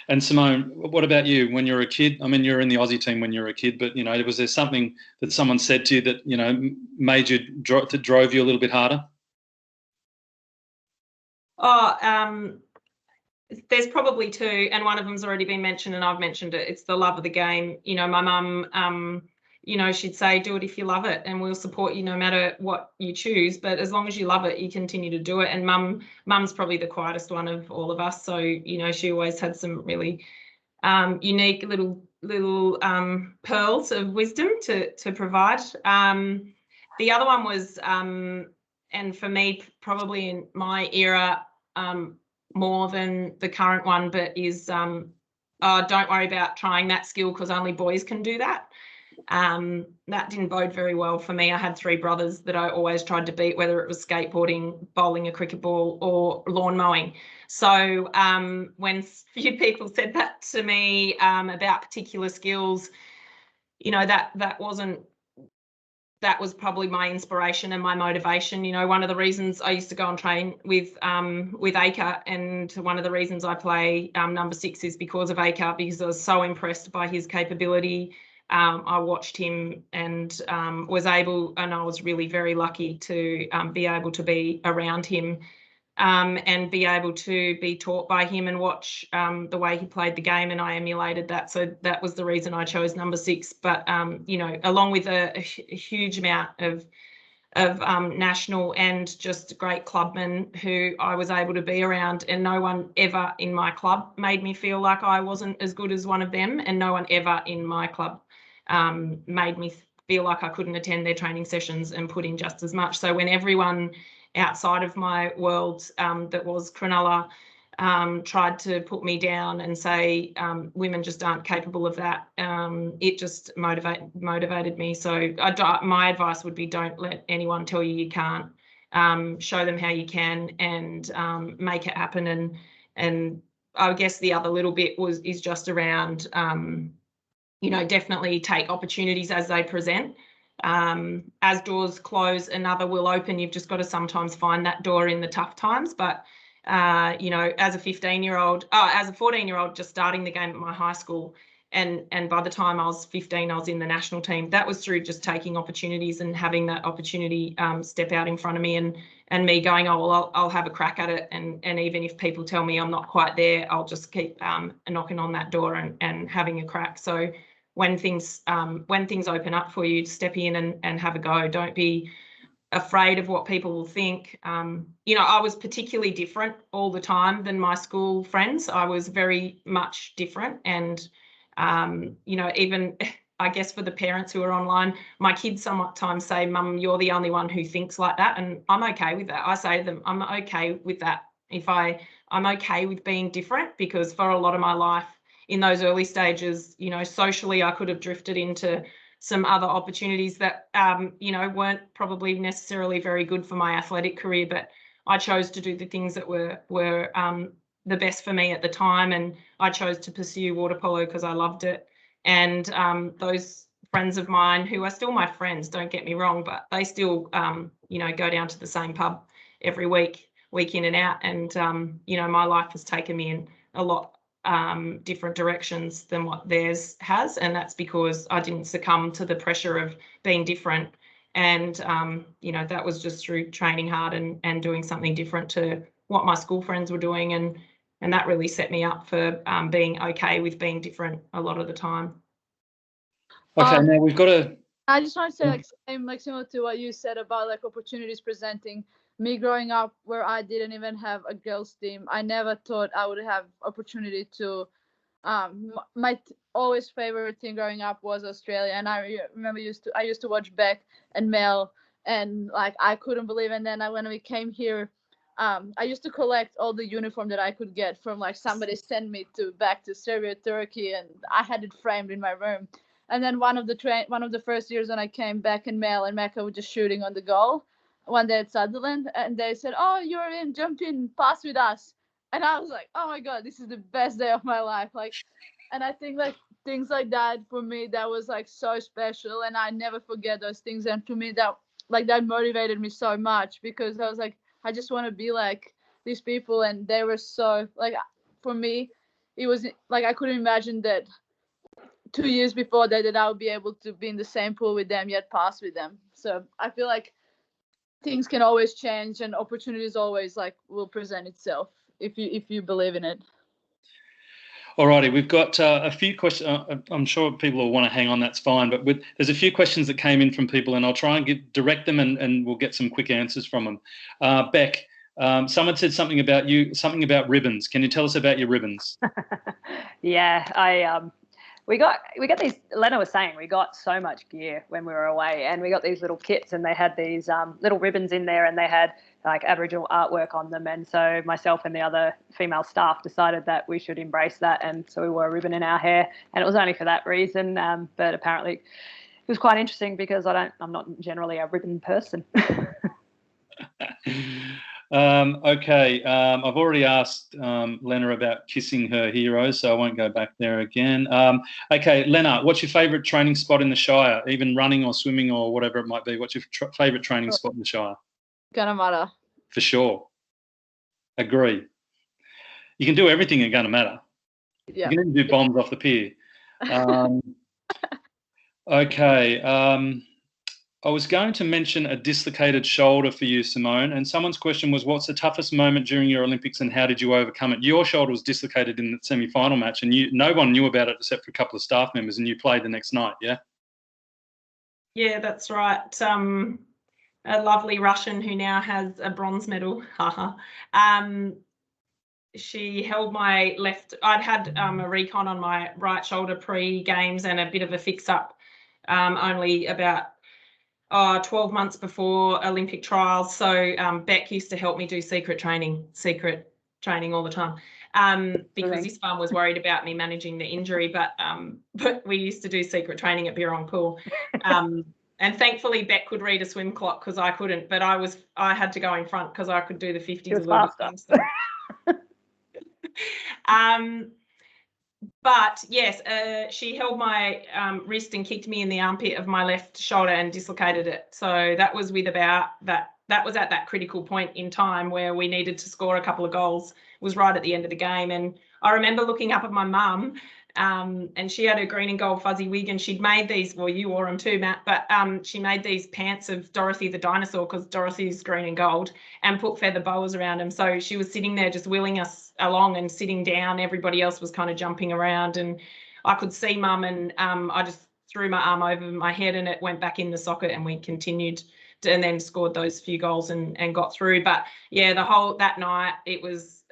And Simone, what about you when you were a kid? I mean, you're in the Aussie team when you were a kid, but, was there something that someone said to you that, made you, that drove you a little bit harder? There's probably two, and one of them's already been mentioned, and I've mentioned it. It's the love of the game. My mum, she'd say, do it if you love it, and we'll support you no matter what you choose. But as long as you love it, you continue to do it. And mum's probably the quietest one of all of us. So, she always had some really unique little pearls of wisdom to provide. The other one was, and for me, probably in my era, more than the current one, but is don't worry about trying that skill, because only boys can do that. That didn't bode very well for me. I had three brothers that I always tried to beat, whether it was skateboarding, bowling a cricket ball, or lawn mowing. So when few people said that to me about particular skills, that was probably my inspiration and my motivation. One of the reasons I used to go and train with Aker, and one of the reasons I play number 6 is because of Aker, because I was so impressed by his capability. I watched him and I was really very lucky to be able to be around him and be able to be taught by him and watch the way he played the game, and I emulated that. So that was the reason I chose number 6. But along with a huge amount of national and just great clubmen who I was able to be around, and no one ever in my club made me feel like I wasn't as good as one of them, and no one ever in my club made me feel like I couldn't attend their training sessions and put in just as much. So when everyone outside of my world that was Cronulla tried to put me down and say women just aren't capable of that, it just motivated me. So my advice would be, don't let anyone tell you you can't. Show them how you can, and make it happen. And I guess the other little bit is just around definitely take opportunities as they present. As doors close, another will open. You've just got to sometimes find that door in the tough times. But you know, as a 14-year-old, just starting the game at my high school. And by the time I was 15, I was in the national team. That was through just taking opportunities and having that opportunity step out in front of me, and me going, oh, well, I'll have a crack at it. And even if people tell me I'm not quite there, I'll just keep knocking on that door and having a crack. So when things open up for you, step in and have a go. Don't be afraid of what people will think. You know, I was particularly different all the time than my school friends. I was very much different. And you know, even I guess for the parents who are online, my kids sometimes say, Mum, you're the only one who thinks like that. And I'm okay with that. I say to them, I'm okay with that. I'm okay with being different, because for a lot of my life in those early stages, you know, socially, I could have drifted into some other opportunities that, you know, weren't probably necessarily very good for my athletic career, but I chose to do the things that were the best for me at the time, and I chose to pursue water polo because I loved it. And those friends of mine who are still my friends, don't get me wrong, but they still, you know, go down to the same pub every week in and out. And, you know, my life has taken me in a lot different directions than what theirs has. And that's because I didn't succumb to the pressure of being different. And, you know, that was just through training hard and doing something different to what my school friends were doing. And that really set me up for being okay with being different a lot of the time. Okay, now we've got to... I just want to say, like similar to what you said about like opportunities presenting. Me growing up where I didn't even have a girls team, I never thought I would have opportunity to. My always favorite team growing up was Australia, and I remember I used to watch Beck and Mel, and like I couldn't believe. And then when we came here, I used to collect all the uniform that I could get from like somebody sent me back to Serbia, Turkey, and I had it framed in my room. And then one of the first years when I came back in Mel and Mecca were just shooting on the goal one day at Sutherland, and they said, "Oh, you're in, jump in, pass with us." And I was like, "Oh my God, this is the best day of my life!" Like, and I think like things like that for me, that was like so special, and I never forget those things. And to me, that motivated me so much, because I was like, I just want to be like these people, and they were so like, for me, it was like I couldn't imagine that 2 years before that I would be able to be in the same pool with them yet pass with them. So I feel like things can always change, and opportunities always like will present itself if you believe in it. Alrighty, we've got a few questions. I'm sure people will want to hang on, that's fine. But there's a few questions that came in from people, and I'll try and direct them, and we'll get some quick answers from them. Beck, someone said something about ribbons. Can you tell us about your ribbons? Yeah, we got these. Lena was saying we got so much gear when we were away, and we got these little kits, and they had these little ribbons in there, and they had like Aboriginal artwork on them. And so myself and the other female staff decided that we should embrace that, and so we wore a ribbon in our hair. And it was only for that reason, but apparently it was quite interesting, because I'm not generally a ribbon person. Okay, I've already asked Lena about kissing her heroes, so I won't go back there again. Okay, Lena, what's your favourite training spot in the Shire, even running or swimming or whatever it might be? What's your favourite training spot in the Shire? Gunnamatta. For sure. Agree. You can do everything in Gunnamatta. Yeah. You can even do bombs off the pier. Okay. I was going to mention a dislocated shoulder for you, Simone, and someone's question was, what's the toughest moment during your Olympics and how did you overcome it? Your shoulder was dislocated in the semi-final match, and no one knew about it except for a couple of staff members, and you played the next night, yeah? Yeah, that's right. A lovely Russian who now has a bronze medal. She held my left. I'd had a recon on my right shoulder pre-games and a bit of a fix-up only about 12 months before Olympic trials. So Beck used to help me do secret training all the time, because this farm was worried about me managing the injury. But we used to do secret training at Beerong Pool. And thankfully Beck could read a swim clock because I couldn't, but I had to go in front because I could do the 50s a little bit faster. But yes, she held my wrist and kicked me in the armpit of my left shoulder and dislocated it. So that was with about that that was at that critical point in time where we needed to score a couple of goals. It was right at the end of the game. And I remember looking up at my mum, and she had a green and gold fuzzy wig, and she'd made these, well, you wore them too, Matt, but she made these pants of Dorothy the dinosaur, because Dorothy's green and gold, and put feather boas around them. So she was sitting there just wheeling us along and sitting down. Everybody else was kind of jumping around, and I could see Mum, and I just threw my arm over my head and it went back in the socket, and we continued to, and then scored those few goals and got through. But yeah, that night it was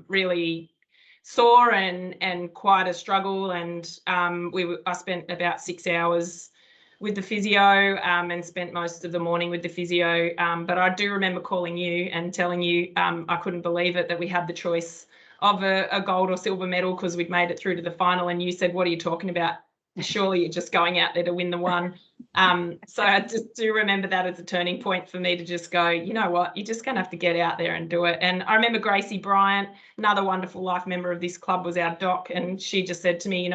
really sore and quite a struggle, and I spent about 6 hours with the physio, and spent most of the morning with the physio, but I do remember calling you and telling you I couldn't believe it that we had the choice of a gold or silver medal because we'd made it through to the final, and you said, what are you talking about? Surely you're just going out there to win the one. So I just do remember that as a turning point for me to just go, you know what, you're just going to have to get out there and do it. And I remember Gracie Bryant, another wonderful life member of this club, was our doc, and she just said to me,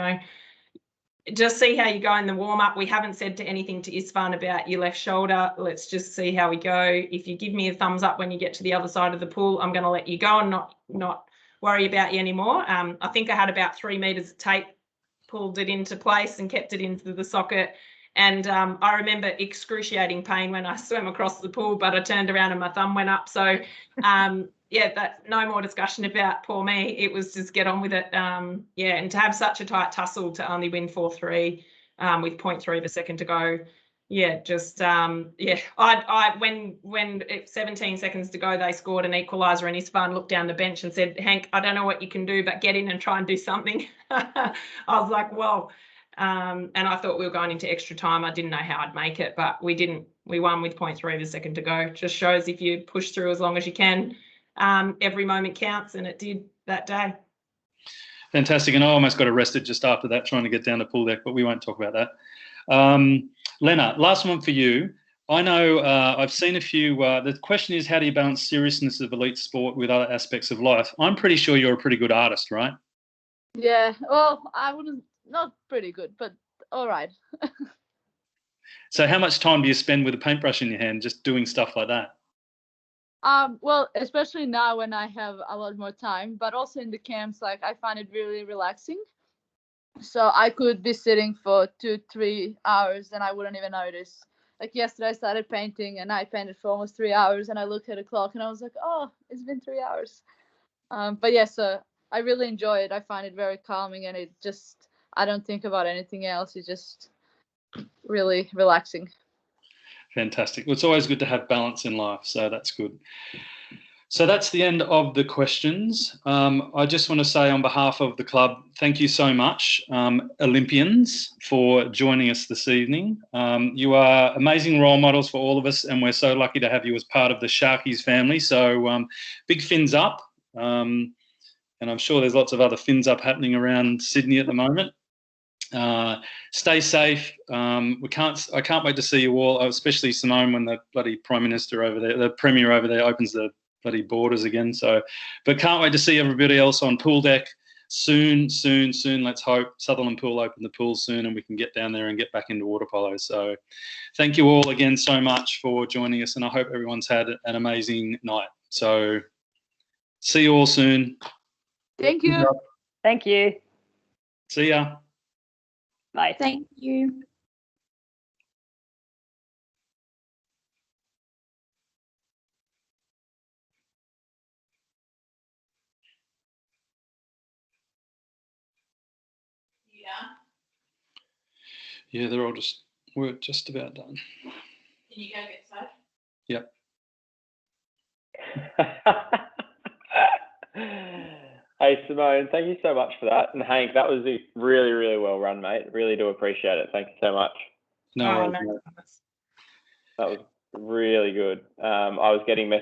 just see how you go in the warm-up. We haven't said anything to Isfan about your left shoulder. Let's just see how we go. If you give me a thumbs up when you get to the other side of the pool, I'm going to let you go and not worry about you anymore. I think I had about 3 meters of tape, pulled it into place and kept it into the socket. And I remember excruciating pain when I swam across the pool, but I turned around and my thumb went up. So that no more discussion about poor me. It was just get on with it. And to have such a tight tussle to only win 4-3 with 0.3 of a second to go. When 17 seconds to go, they scored an equaliser, and Isfan looked down the bench and said, Hank, I don't know what you can do, but get in and try and do something. I was like, whoa. And I thought we were going into extra time. I didn't know how I'd make it, but we didn't. We won with 0.3 of a second to go. Just shows if you push through as long as you can, every moment counts, and it did that day. Fantastic. And I almost got arrested just after that trying to get down the pool deck, but we won't talk about that. Lena, last one for you. I know I've seen a few. The question is, how do you balance seriousness of elite sport with other aspects of life? I'm pretty sure you're a pretty good artist, right? Yeah, well, I wouldn't, not pretty good, but all right. So how much time do you spend with a paintbrush in your hand just doing stuff like that? Well, especially now when I have a lot more time, but also in the camps, like I find it really relaxing. So I could be sitting for 2-3 hours and I wouldn't even notice. Like yesterday I started painting and I painted for almost 3 hours and I looked at the clock and I was like, oh, it's been 3 hours. But yeah, so I really enjoy it. I find it very calming, and it just, I don't think about anything else. It's just really relaxing. Fantastic. Well, it's always good to have balance in life, so that's good. So that's the end of the questions. I just want to say on behalf of the club, thank you so much, Olympians, for joining us this evening. You are amazing role models for all of us, and we're so lucky to have you as part of the Sharkies family. So big fins up, and I'm sure there's lots of other fins up happening around Sydney at the moment. Stay safe. I can't wait to see you all, especially Simone, when the bloody Prime Minister over there, the Premier over there, opens the bloody borders again. So, but can't wait to see everybody else on pool deck soon. Let's hope Sutherland Pool open the pool soon and we can get down there and get back into water polo. So thank you all again so much for joining us, and I hope everyone's had an amazing night. So see you all soon. Thank you. Thank you. See ya. Bye. Thank you. Yeah, we're just about done. Can you go get sad? Yep. Hey, Simone, thank you so much for that. And Hank, that was really, really well run, mate. Really do appreciate it. Thank you so much. No, No. That was really good. I was getting messages